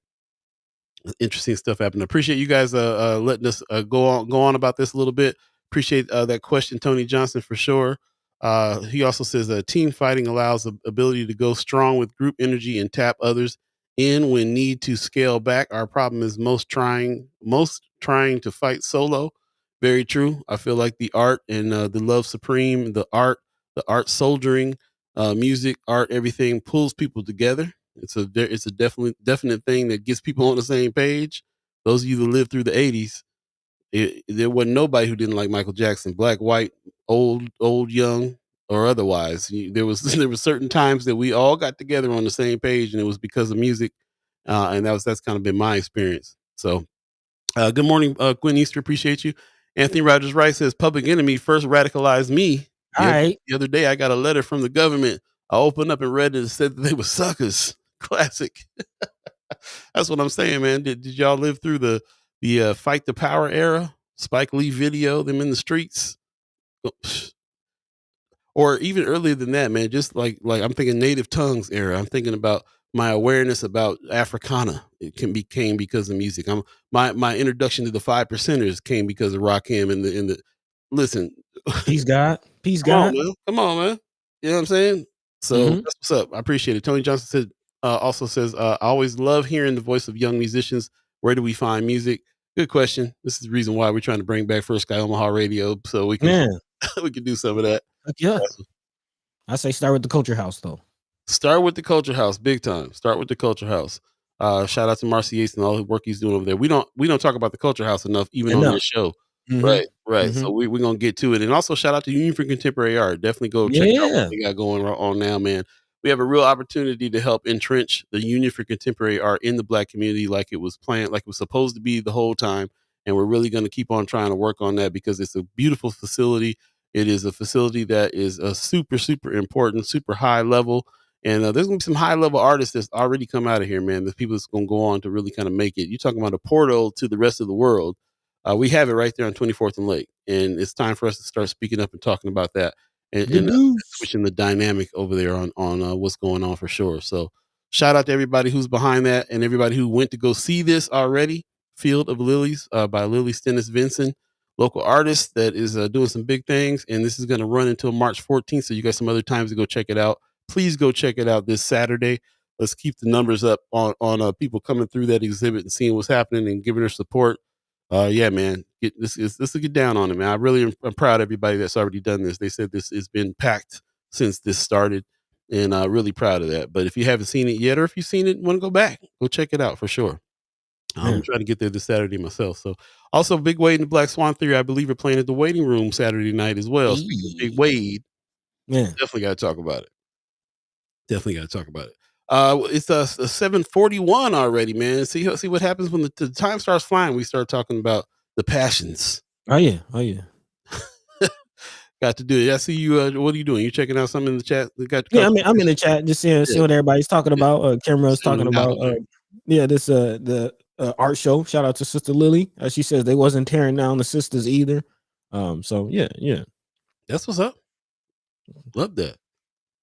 Appreciate you guys letting us go on about this a little bit. Appreciate that question, Tony Johnson, for sure. He also says team fighting allows the ability to go strong with group energy and tap others in when need to scale back. Our problem is most trying to fight solo. Very true. I feel like the art and the love supreme, the art soldiering, music, art, everything pulls people together. It's a definite thing that gets people on the same page. Those of you that lived through the 80s, there wasn't nobody who didn't like Michael Jackson, black, white, old, young, or otherwise. There was certain times that we all got together on the same page, and it was because of music, and that's kind of been my experience. So, good morning, Gwen Easter. Appreciate you. Anthony Rogers Wright says Public Enemy first radicalized me. The other day, I got a letter from the government. I opened up and read it and said that they were suckers. Classic. That's what I'm saying, man. Did y'all live through the Fight the Power era? Spike Lee video, them in the streets? Or even earlier than that, man. Just like I'm thinking Native Tongues era. I'm thinking about my awareness about Africana. It came because of music. My introduction to the 5%ers came because of Rakim and the listen. Peace God. Come on, man. You know what I'm saying? So that's what's up. I appreciate it. Tony Johnson said also says, I always love hearing the voice of young musicians. Where do we find music? Good question. This is the reason why we're trying to bring back First Guy Omaha Radio so we can Yeah. we can do some of that. Yeah. I say start with the Culture House though. Start with the Culture House, big time. Start with the Culture House. Shout out to Marcy Yates and all the work he's doing over there. We don't talk about the Culture House enough, even on this show. Right. So we're gonna get to it. And also shout out to Union for Contemporary Art. Definitely go check out what they got going on now, man. We have a real opportunity to help entrench the Union for Contemporary Art in the Black community like it was planned, like it was supposed to be the whole time. And we're really going to keep on trying to work on that because it's a beautiful facility. It is a facility that is a super, super important, super high level. And there's going to be some high level artists that's already come out of here, man. The people that's going to go on to really kind of make it. You're talking about a portal to the rest of the world. We have it right there on 24th and Lake. And it's time for us to start speaking up and talking about that. And switching the dynamic over there on what's going on for sure. So shout out to everybody who's behind that and everybody who went to go see this already. Field of Lilies by Lily Stennis Vinson, local artist that is doing some big things. And this is going to run until March 14th. So you got some other times to go check it out. Please go check it out this Saturday. Let's keep the numbers up on people coming through that exhibit and seeing what's happening and giving their support. Yeah, man, this will get down on it, man. I'm proud of everybody that's already done this. They said this has been packed since this started, and really proud of that. But if you haven't seen it yet, or if you've seen it, want to go back, go check it out for sure. I'm trying to get there this Saturday myself. So also Big Wade and the Black Swan Theory, I believe, are playing at the Waiting Room Saturday night as well. Speaking of Big Wade, definitely got to talk about it. It's a 7:41 already, man. See what happens when the time starts flying. We start talking about the passions. Oh yeah. Got to do it. I see you. What are you doing? You checking out something in the chat? I'm in the chat just seeing what everybody's talking about. Camera's talking about the art show. Shout out to Sister Lily. She says they wasn't tearing down the sisters either. So yeah. That's what's up. Love that.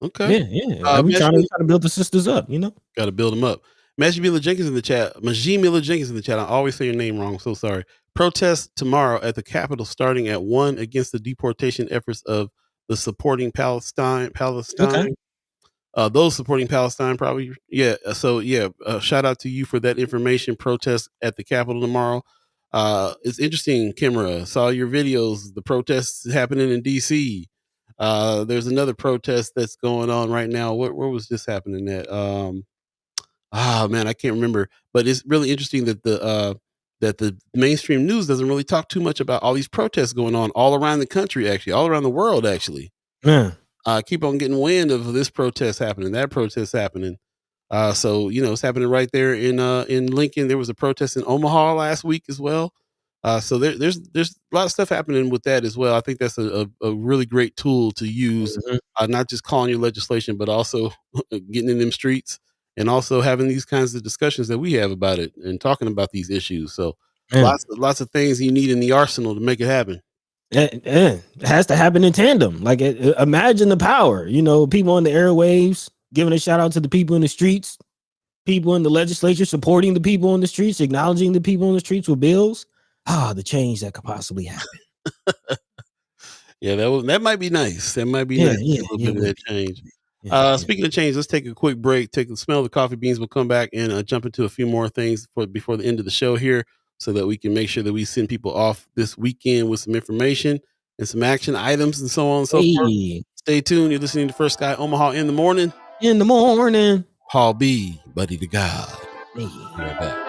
Okay. Yeah. We trying to build the sisters up, you know? Got to build them up. Majimila Jenkins in the chat. Majimila Jenkins in the chat. I always say your name wrong. I'm so sorry. Protest tomorrow at the Capitol starting at 1 against the deportation efforts of the supporting Palestine. Okay. Those supporting Palestine probably. Yeah. So yeah, shout out to you for that information. Protest at the Capitol tomorrow. It's interesting, Kimra. Saw your videos. The protests happening in DC. There's another protest that's going on right now. Where was this happening at? Man, I can't remember. But it's really interesting that the mainstream news doesn't really talk too much about all these protests going on all around the country, actually, all around the world, actually. Yeah. Keep on getting wind of this protest happening, that protest happening. So it's happening right there in Lincoln. There was a protest in Omaha last week as well. So there's a lot of stuff happening with that as well. I think that's a really great tool to use, not just calling your legislation, but also getting in them streets and also having these kinds of discussions that we have about it and talking about these issues. So lots of things you need in the arsenal to make it happen. It has to happen in tandem. Like imagine the power, people on the airwaves giving a shout out to the people in the streets, people in the legislature supporting the people in the streets, acknowledging the people in the streets with bills. The change that could possibly happen. Yeah, that might be nice. That might be nice. A little bit of that change. Speaking of change, let's take a quick break. Take a smell of the coffee beans. We'll come back and jump into a few more things before the end of the show here, so that we can make sure that we send people off this weekend with some information and some action items and so on and so forth. Stay tuned. You're listening to First Guy Omaha in the morning. Paul B, Buddy to Gawd. Be right back.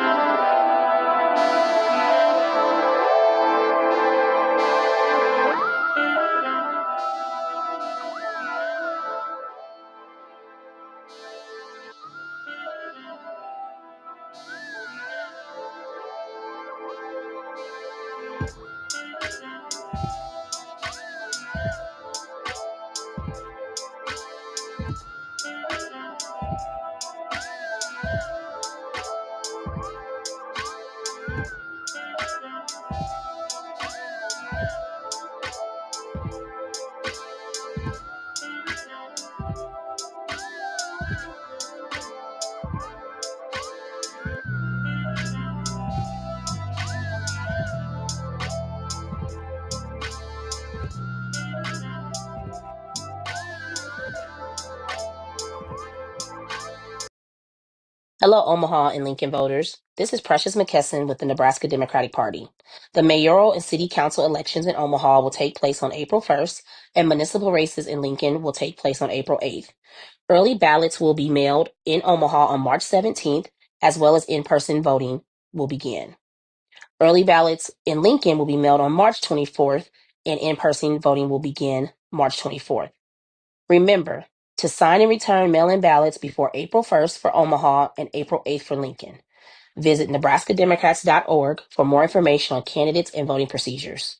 Hello, Omaha and Lincoln voters. This is Precious McKesson with the Nebraska Democratic Party. The mayoral and city council elections in Omaha will take place on April 1st, and municipal races in Lincoln will take place on April 8th. Early ballots will be mailed in Omaha on March 17th, as well as in-person voting will begin. Early ballots in Lincoln will be mailed on March 24th, and in-person voting will begin March 24th. Remember to sign and return mail-in ballots before April 1st for Omaha and April 8th for Lincoln. Visit nebraskademocrats.org for more information on candidates and voting procedures.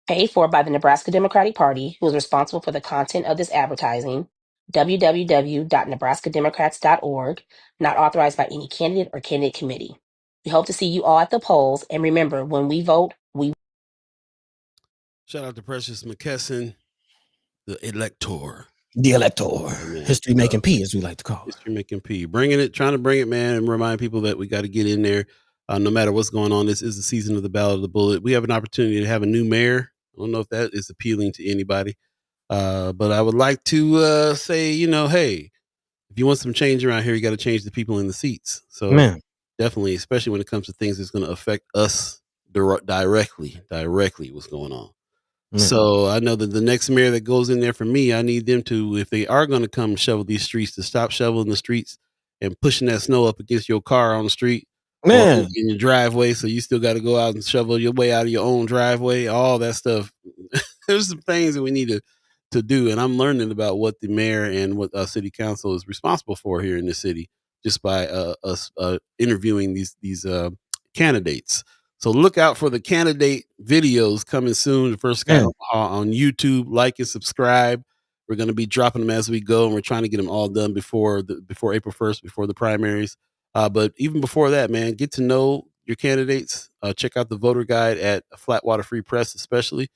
Paid for by the Nebraska Democratic Party, who is responsible for the content of this advertising. www.nebraskademocrats.org, not authorized by any candidate or candidate committee. We hope to see you all at the polls, and remember, when we vote, we... Shout out to Precious McKesson, the elector. The elector. History making P, as we like to call it. History making P. Trying to bring it, man, and remind people that we got to get in there. No matter what's going on, this is the season of the ballot of the bullet. We have an opportunity to have a new mayor. I don't know if that is appealing to anybody. But I would like to say, hey, if you want some change around here, you got to change the people in the seats. So definitely, especially when it comes to things that's going to affect us directly what's going on. So I know that the next mayor that goes in there for me, I need them to, if they are going to come shovel these streets, to stop shoveling the streets and pushing that snow up against your car on the street, or in your driveway. So you still got to go out and shovel your way out of your own driveway, all that stuff. There's some things that we need to do. And I'm learning about what the mayor and what city council is responsible for here in the city, just by us interviewing these candidates. So look out for the candidate videos coming soon. The First Sky on YouTube. Like and subscribe. We're going to be dropping them as we go, and we're trying to get them all done before April 1st, before the primaries. But even before that, man, get to know your candidates. Check out the voter guide at Flatwater Free Press, especially,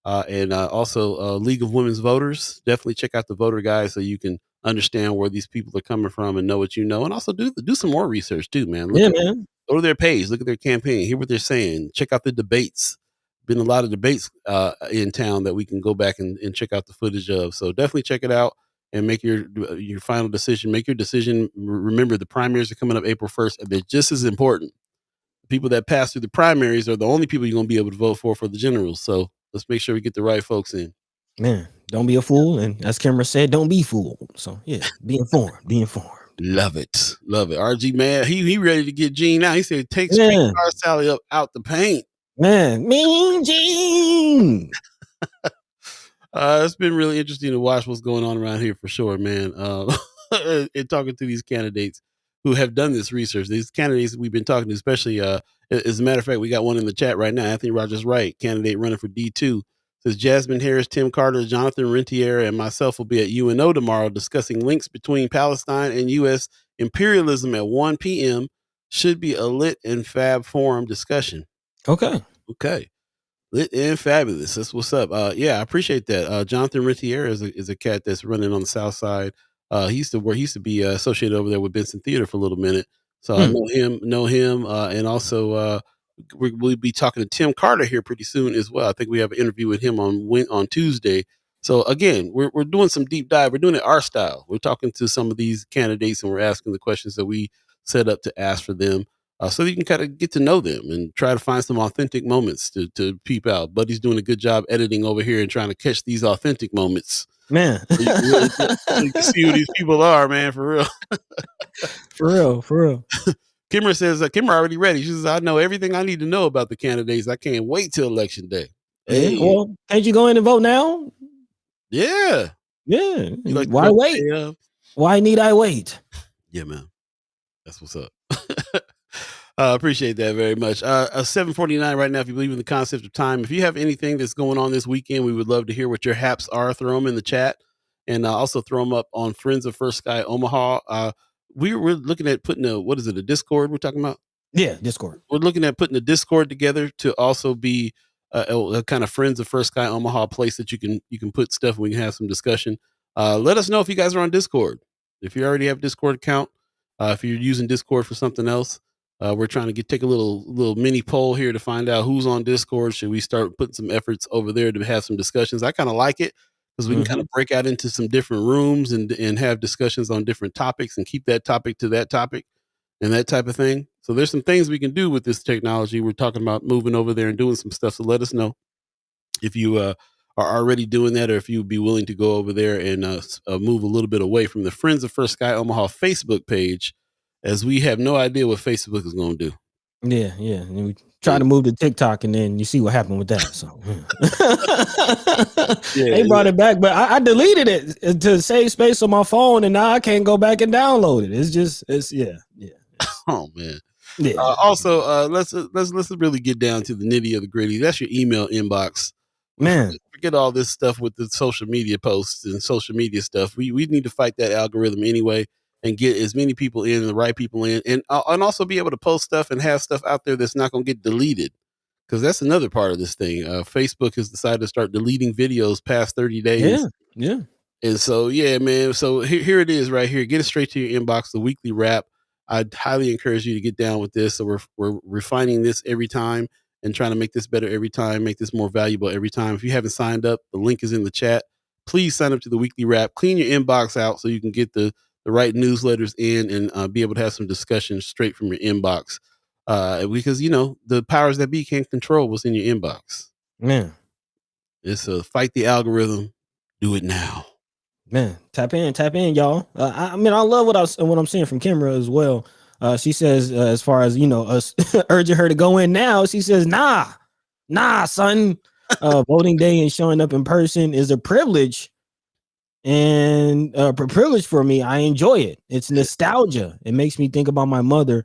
and also League of Women's Voters. Definitely check out the voter guide so you can understand where these people are coming from and know what you know, and also do some more research too, man. Man. Go to their page, look at their campaign, hear what they're saying, check out the debates. Been a lot of debates in town that we can go back and check out the footage of. So definitely check it out and make your final decision. Make your decision. Remember, the primaries are coming up April 1st, and they're just as important. The people that pass through the primaries are the only people you're going to be able to vote for the generals. So let's make sure we get the right folks in. Man, don't be a fool. And as Kimmer said, don't be fooled. So yeah, be informed. Be informed. Love it. RG, man, he ready to get Gene out. He said, take Streetcar Sally up out the paint. Man, Mean Gene. It's been really interesting to watch what's going on around here for sure, man. And talking to these candidates who have done this research. These candidates we've been talking to, especially, as a matter of fact, we got one in the chat right now. Anthony Rogers Wright, candidate running for D2. Says Jasmine Harris, Tim Carter, Jonathan Rentier, and myself will be at UNO tomorrow discussing links between Palestine and U.S. imperialism at 1 p.m. Should be a lit and fab forum discussion. Okay. Lit and fabulous. That's what's up. Yeah, I appreciate that. Jonathan Rentier is a cat that's running on the South Side. He used to be associated over there with Benson Theater for a little minute. So I know him, and also we'll be talking to Tim Carter here pretty soon as well. I think we have an interview with him on Tuesday. So again, we're doing some deep dive. We're doing it our style. We're talking to some of these candidates and we're asking the questions that we set up to ask for them, so that you can kind of get to know them and try to find some authentic moments to peep out. Buddy's doing a good job editing over here and trying to catch these authentic moments. Man, so you can see who these people are, man, for real. for real. Kimmer says, Kimmer already ready. She says, I know everything I need to know about the candidates. I can't wait till election day. Hey. Well, can't you go in and vote now? Yeah. Like, why wait? Why need I wait? Yeah, man. That's what's up. Appreciate that very much. 7:49 right now. If you believe in the concept of time, if you have anything that's going on this weekend, we would love to hear what your haps are. Throw them in the chat, and also throw them up on Friends of First Sky Omaha. We're looking at putting a Discord we're talking about? Yeah, Discord. We're looking at putting a Discord together to also be a kind of Friends of First Sky Omaha place that you can put stuff and we can have some discussion. Let us know if you guys are on Discord. If you already have a Discord account, if you're using Discord for something else, we're trying to take a little mini poll here to find out who's on Discord. Should we start putting some efforts over there to have some discussions? I kind of like it, because we can kind of break out into some different rooms and have discussions on different topics and keep that topic to that topic. and that type of thing. So there's some things we can do with this technology. We're talking about moving over there and doing some stuff. So let us know if you are already doing that, or if you'd be willing to go over there and move a little bit away from the Friends of First Sky Omaha Facebook page, as we have no idea what Facebook is going to do. Yeah. And we try to move to TikTok, and then you see what happened with that. So they brought it back, but I deleted it to save space on my phone, and now I can't go back and download it. It's Oh man. yeah. Also, let's really get down to the nitty of the gritty. That's your email inbox, Man. Forget all this stuff with the social media posts and social media stuff. We need to fight that algorithm anyway, and get as many people in, the right people in, and also be able to post stuff and have stuff out there that's not going to get deleted, because that's another part of this thing. Facebook has decided to start deleting videos past 30 days. Yeah. And so, yeah, man. So here it is right here. Get it straight to your inbox, the weekly wrap. I'd highly encourage you to get down with this. So we're refining this every time and trying to make this better every time, make this more valuable every time. If you haven't signed up, the link is in the chat. Please sign up to the weekly wrap. Clean your inbox out so you can get the right newsletters in, and be able to have some discussion straight from your inbox. Because the powers that be can't control what's in your inbox. Man. It's a fight the algorithm. Do it now. Man, tap in, y'all. I mean, I love what I'm seeing from Kimra as well. She says, as far as us urging her to go in now, she says, nah, son. Voting day and showing up in person is a privilege, and a privilege for me. I enjoy it. It's nostalgia. It makes me think about my mother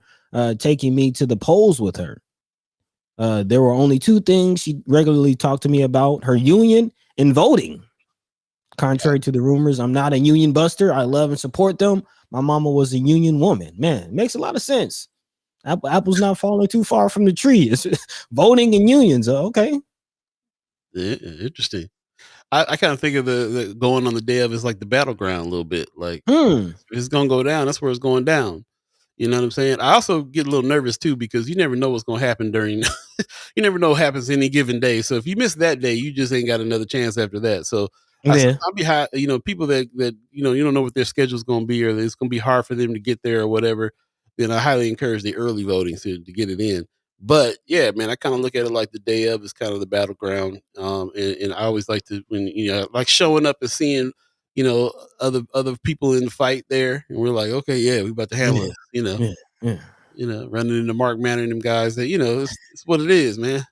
taking me to the polls with her. There were only two things she regularly talked to me about: her union and voting. Contrary to the rumors, I'm not a union buster. I love and support them. My mama was a union woman. Man, it makes a lot of sense. Apple's not falling too far from the tree. It's voting and unions. Okay. Yeah, interesting. I kind of think of the going on the day of as like the battleground a little bit. Like, it's going to go down. That's where it's going down. You know what I'm saying? I also get a little nervous too, because you never know what's going to happen during, you never know what happens any given day. So if you miss that day, you just ain't got another chance after that. So I'll be high, people that you don't know what their schedule is going to be, or it's going to be hard for them to get there or whatever. Then I highly encourage the early voting to get it in. But yeah, man, I kind of look at it like the day of is kind of the battleground. And I always like to, when, like showing up and seeing, other people in the fight there. And we're like, okay, yeah, we about to handle it, running into Mark Manor and them guys that, it's what it is, man.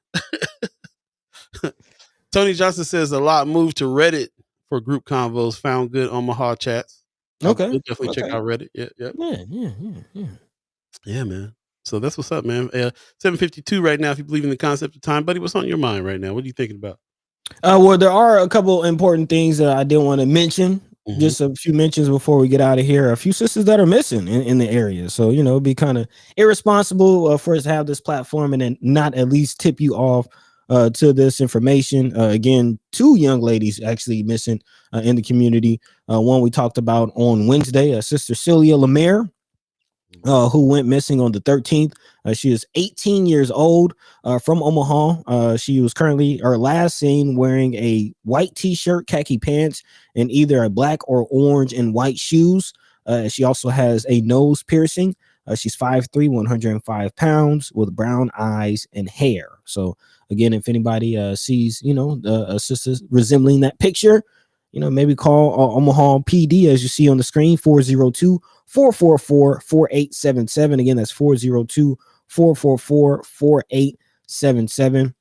Tony Johnson says a lot moved to Reddit for group convos, found good Omaha chats. Okay. We'll definitely check out Reddit. Yeah, man. So that's what's up, man. 7:52 right now. If you believe in the concept of time, buddy, what's on your mind right now? What are you thinking about? Well, there are a couple important things that I did want to mention. Mm-hmm. Just a few mentions before we get out of here. A few sisters that are missing in the area. So, it'd be kind of irresponsible for us to have this platform and then not at least tip you off to this information. Again, two young ladies actually missing in the community. One we talked about on Wednesday, Sister Celia Lemaire, who went missing on the 13th. She is 18 years old, from Omaha. She was currently last seen wearing a white t-shirt, khaki pants, and either a black or orange and white shoes. She also has a nose piercing. She's 5'3", 105 pounds, with brown eyes and hair. So again, if anybody sees, a sister resembling that picture, maybe call Omaha PD, as you see on the screen, 402-444-4877. Again, that's 402-444-4877.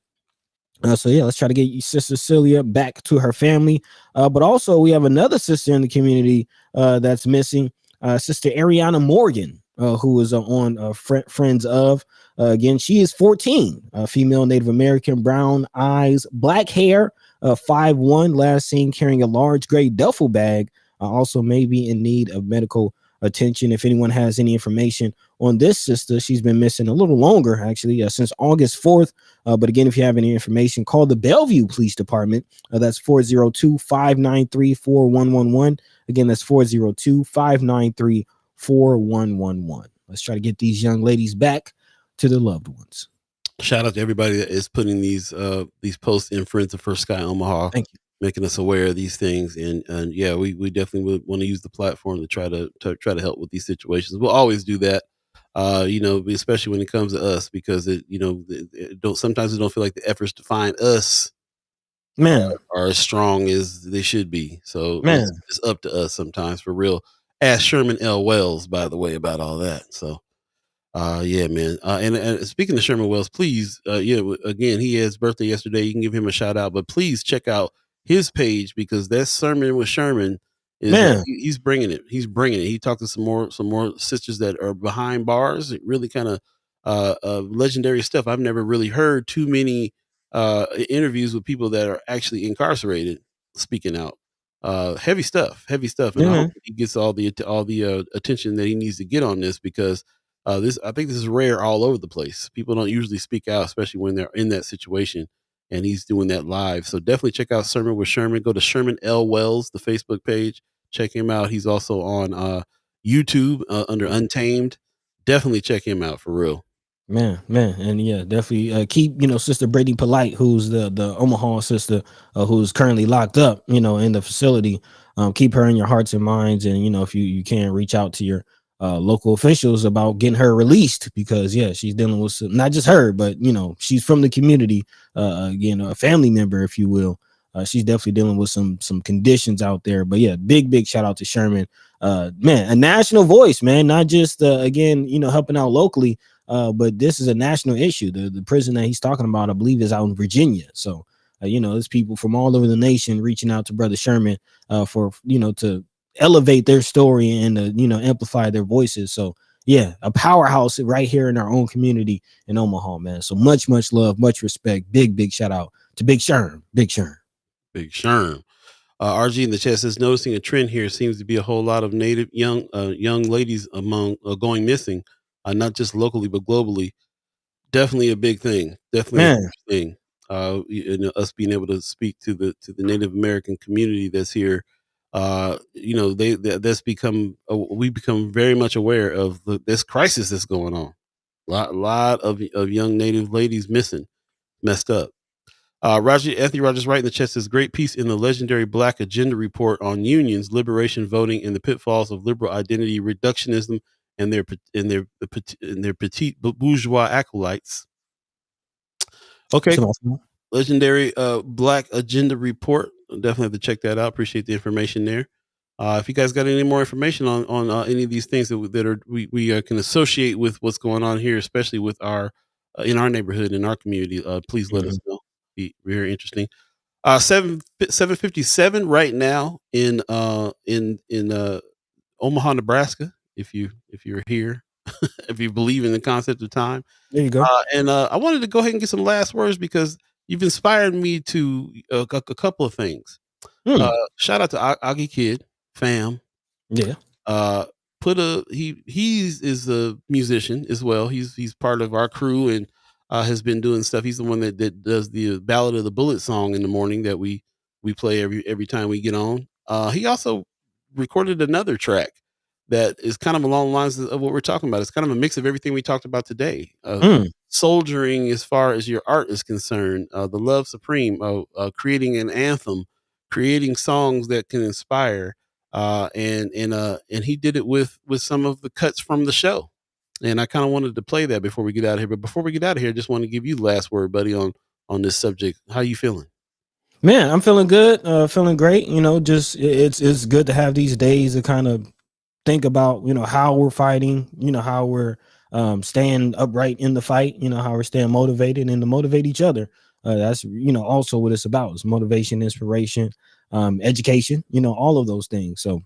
So yeah, let's try to get Sister Celia back to her family. But also we have another sister in the community that's missing, Sister Ariana Morgan, who is on Friends of. Again, she is 14, female Native American, brown eyes, black hair, 5'1", last seen carrying a large gray duffel bag. Also may be in need of medical attention. If anyone has any information on this sister, she's been missing a little longer, actually, since August 4th. But again, if you have any information, call the Bellevue Police Department. That's 402-593-4111. Again, that's 402-593-4111. Let's try to get these young ladies back to their loved ones. Shout out to everybody that is putting these posts in Friends of First Sky Omaha. Thank you. Making us aware of these things, and yeah, we definitely would want to use the platform to try to help with these situations. We'll always do that. Especially when it comes to us, because sometimes it don't feel like the efforts to find us Man, are as strong as they should be. So it's, man. it's up to us sometimes, for real. Ask Sherman L. Wells, by the way, about all that. So yeah, man. And speaking of Sherman Wells, please, again, he had his birthday yesterday. You can give him a shout out, but please check out his page, because that sermon with Sherman is Man. he's bringing it. He's bringing it. He talked to some more sisters that are behind bars. Really kind of legendary stuff. I've never really heard too many interviews with people that are actually incarcerated speaking out. Heavy stuff, and Yeah, I hope man. he gets all the attention that he needs to get on this, because I think this is rare all over the place. People don't usually speak out, especially when they're in that situation. And he's doing that live. So definitely check out Sermon with Sherman. Go to Sherman L. Wells, the Facebook page. Check him out. He's also on YouTube under Untamed. Definitely check him out, for real. Man, and yeah, definitely keep Sister Brady Polite, who's the Omaha sister, who's currently locked up, in the facility. Keep her in your hearts and minds, and if you can, reach out to your local officials about getting her released, because yeah, she's dealing with not just her, but she's from the community, a family member, if you will. She's definitely dealing with some conditions out there. But yeah, big shout out to Sherman, man, a national voice, man, not just helping out locally. But this is a national issue. The prison that he's talking about, I believe, is out in Virginia. So, there's people from all over the nation reaching out to Brother Sherman for to elevate their story and amplify their voices. So, yeah, a powerhouse right here in our own community in Omaha, man. So much love, much respect. Big shout out to Big Sherm. Big Sherm. RG in the chat says, noticing a trend here seems to be a whole lot of native young ladies among going missing, not just locally but globally. Definitely a big thing. Definitely Man. a huge thing. Us being able to speak to the Native American community that's here. We become very much aware of this crisis that's going on. Lot of young Native ladies messed up. Anthony Rogers right in the chat says, great piece in the legendary Black Agenda report on unions, liberation voting, and the pitfalls of liberal identity reductionism and their petite bourgeois acolytes. Okay, legendary Black Agenda report. Definitely have to check that out. Appreciate the information there. If you guys got any more information on any of these things that we can associate with what's going on here, especially with our in our neighborhood, in our community, please let us know. Be very interesting. 7:57 right now in Omaha, Nebraska. If you're here, if you believe in the concept of time, there you go. And I wanted to go ahead and get some last words, because you've inspired me to a couple of things. Shout out to Augie Kid fam. Yeah. He's a musician as well. He's part of our crew and has been doing stuff. He's the one that does the Ballad of the Bullet song in the morning that we play every time we get on. He also recorded another track that is kind of along the lines of what we're talking about. It's kind of a mix of everything we talked about today. Soldiering as far as your art is concerned, the love supreme, creating an anthem, creating songs that can inspire. And he did it with some of the cuts from the show. And I kind of wanted to play that before we get out of here. But before we get out of here, I just want to give you the last word, buddy, on this subject. How you feeling? Man, I'm feeling good, feeling great. Just it's good to have these days to kind of think about, how we're fighting, how we're staying upright in the fight, how we're staying motivated and to motivate each other. That's, also what it's about. It's motivation, inspiration, education, all of those things. So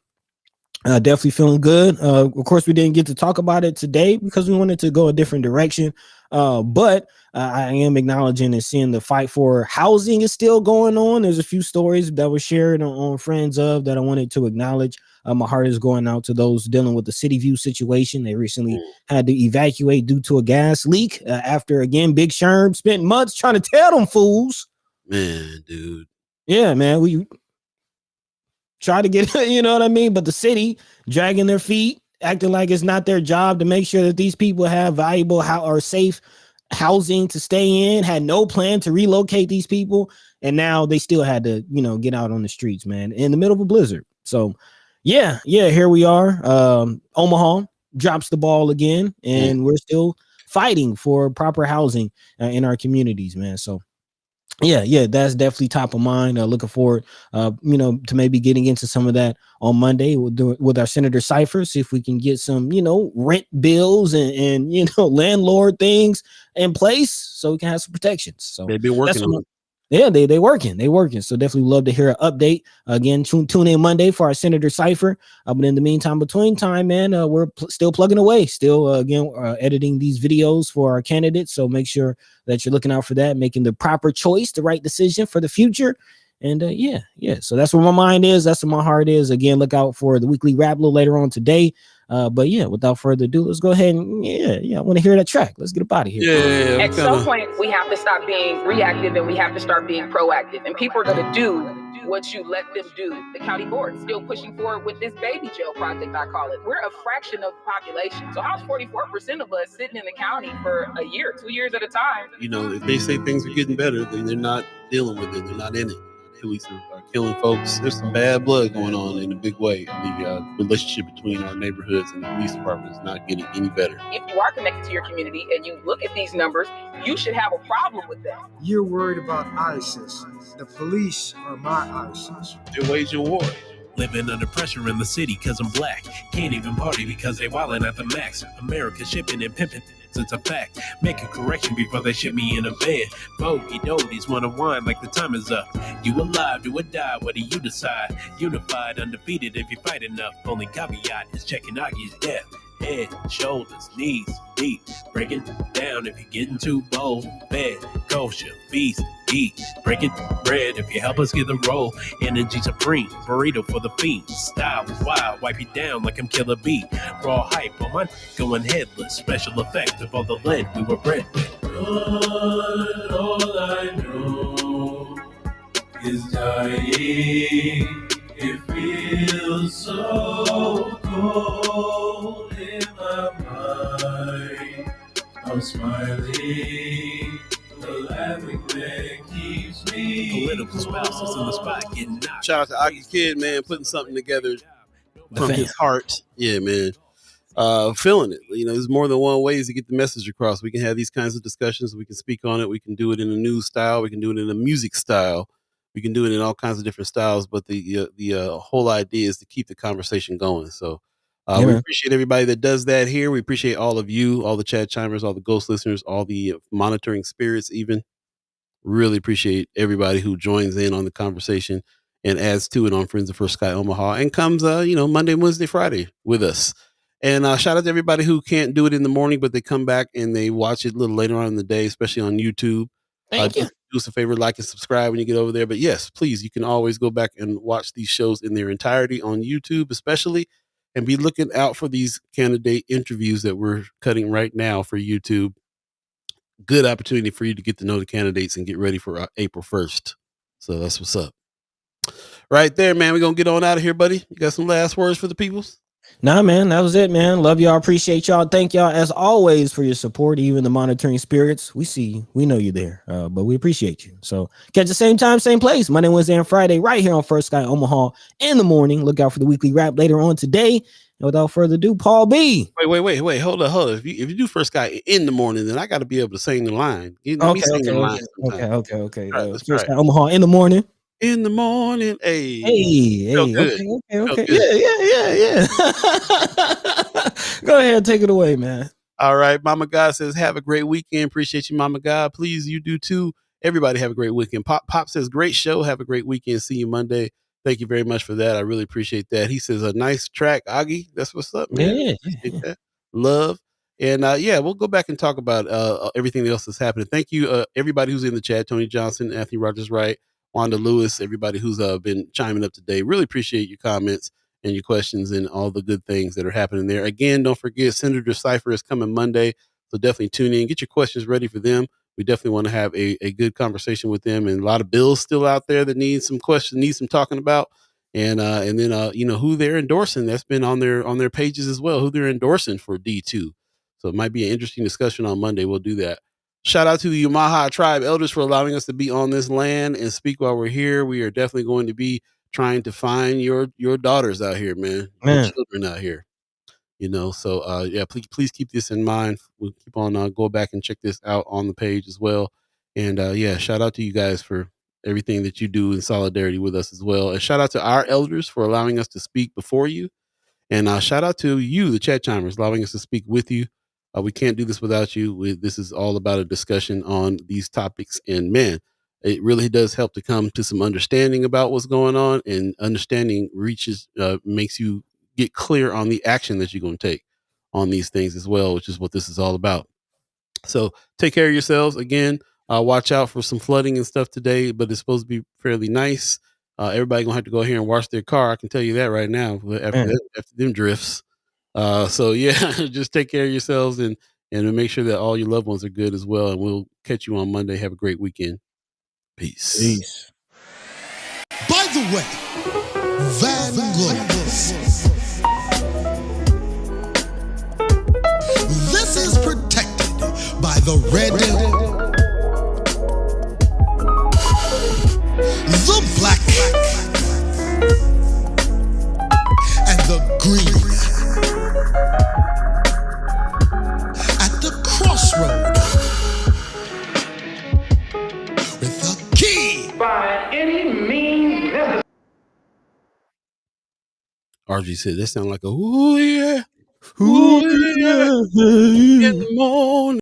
definitely feeling good. Of course, we didn't get to talk about it today because we wanted to go a different direction. But I am acknowledging and seeing the fight for housing is still going on. There's a few stories that were shared on Friends of that I wanted to acknowledge. My heart is going out to those dealing with the City View situation. They recently had to evacuate due to a gas leak after, again, Big Sherm spent months trying to tell them fools. Man, dude. Yeah, man. We try to get, you know what I mean? But the city dragging their feet, acting like it's not their job to make sure that these people have valuable or safe housing to stay in, had no plan to relocate these people. And now they still had to, get out on the streets, man, in the middle of a blizzard. So yeah, here we are. Omaha, drops the ball again, and we're still fighting for proper housing in our communities, man. So yeah, that's definitely top of mind. Looking forward, to maybe getting into some of that on Monday. We'll do it with our Senator Cypher, see if we can get some, rent bills and landlord things in place so we can have some protections. So they've been working on it. Yeah, they working. So definitely love to hear an update. Again, tune in Monday for our Senator Cypher. But in the meantime, between time, man, we're still plugging away. Still, editing these videos for our candidates. So make sure that you're looking out for that, making the proper choice, the right decision for the future. And yeah. So that's where my mind is. That's where my heart is. Again, look out for the weekly rap a little later on today. But yeah, without further ado, let's go ahead and I want to hear that track. Let's get up out of here. Yeah. At some point, we have to stop being reactive and we have to start being proactive. And people are going to do what you let them do. The county board is still pushing forward with this baby jail project, I call it. We're a fraction of the population. So how's 44% of us sitting in the county for a year, 2 years at a time? If they say things are getting better, then they're not dealing with it. They're not in it. Police are killing folks. There's some bad blood going on in a big way. The relationship between our neighborhoods and the police department is not getting any better. If you are connected to your community and you look at these numbers, you should have a problem with that. You're worried about ISIS. The police are my ISIS. They're waging war. Living under pressure in the city cause I'm black. Can't even party because they wildin' at the max. America shipping and pimping, it's a fact. Make a correction before they ship me in a bed. Bogey dodies wanna whine like the time is up. You alive, do or die, what do you decide? Unified, undefeated if you fight enough. Only caveat is checking Augie's death. Head, shoulders, knees, feet. Breaking down if you're getting too bold. Bed, kosher, feast, eat. Breaking bread if you help us get the roll. Energy supreme, burrito for the fiend. Style wild, wipe you down like I'm Killer Bee. Raw hype on my going headless. Special effect of all the lead we were bred with. Good, all I know is dying. It feels so cold in my mind. I'm smiling. The laughing man keeps me. Political spouses in the spot getting knocked. Shout out to Augie's kid, man, putting something together from his heart. Yeah, man. Feeling it. There's more than one ways to get the message across. We can have these kinds of discussions. We can speak on it. We can do it in a news style. We can do it in a music style. We can do it in all kinds of different styles, but the whole idea is to keep the conversation going. So we appreciate everybody that does that here. We appreciate all of you, all the chat chimers, all the ghost listeners, all the monitoring spirits even. Really appreciate everybody who joins in on the conversation and adds to it on Friends of First Sky Omaha and comes, Monday, Wednesday, Friday with us. And shout out to everybody who can't do it in the morning, but they come back and they watch it a little later on in the day, especially on YouTube. Thank you. Do us a favor, like and subscribe when you get over there. But yes, please, you can always go back and watch these shows in their entirety on YouTube, especially, and be looking out for these candidate interviews that we're cutting right now for YouTube. Good opportunity for you to get to know the candidates and get ready for April 1st. So that's what's up. Right there, man. We're going to get on out of here, buddy. You got some last words for the peoples? Nah, man, that was it, man. Love y'all. Appreciate y'all. Thank y'all as always for your support, even the monitoring spirits. We see you. We know you're there, but we appreciate you. So catch the same time, same place, Monday, Wednesday, and Friday, right here on First Sky Omaha in the morning. Look out for the weekly rap later on today. And without further ado, Paul B. Wait. Hold up. If you do First Sky in the morning, then I got to be able to sing the line. Okay. Right, First Sky Omaha in the morning. In the morning, hey, Okay. Yeah. Go ahead, take it away, man. All right, Mama God says, have a great weekend. Appreciate you, Mama God. Please, you do too. Everybody have a great weekend. Pop says, great show. Have a great weekend. See you Monday. Thank you very much for that. I really appreciate that. He says, a nice track, Augie. That's what's up, man. Yeah. Love. And we'll go back and talk about everything else that's happening. Thank you, everybody who's in the chat. Tony Johnson, Anthony Rogers Wright, Wanda Lewis, everybody who's been chiming up today. Really appreciate your comments and your questions and all the good things that are happening there. Again, don't forget, Senator Cypher is coming Monday, so definitely tune in. Get your questions ready for them. We definitely want to have a good conversation with them, and a lot of bills still out there that need some questions, need some talking about, and then who they're endorsing. That's been on their pages as well. Who they're endorsing for D2. So it might be an interesting discussion on Monday. We'll do that. Shout out to the Umaha tribe elders for allowing us to be on this land and speak while we're here. We are definitely going to be trying to find your daughters out here, man. Your children out here. So yeah, please keep this in mind. We'll keep on go back and check this out on the page as well. And yeah, shout out to you guys for everything that you do in solidarity with us as well. And shout out to our elders for allowing us to speak before you. And shout out to you, the chat chimers, allowing us to speak with you. We can't do this without you. This is all about a discussion on these topics. And man, it really does help to come to some understanding about what's going on, and understanding makes you get clear on the action that you're going to take on these things as well, which is what this is all about. So take care of yourselves. Again, watch out for some flooding and stuff today, but it's supposed to be fairly nice. Everybody gonna have to go here and wash their car. I can tell you that right now after them drifts. So yeah, just take care of yourselves and make sure that all your loved ones are good as well. And we'll catch you on Monday. Have a great weekend. Peace. By the way, Vanguard. This is protected by the red, the black, and the green. At the crossroad, with the key. By any means necessary. RG said that sound like a ooh yeah, ooh yeah, in the morning.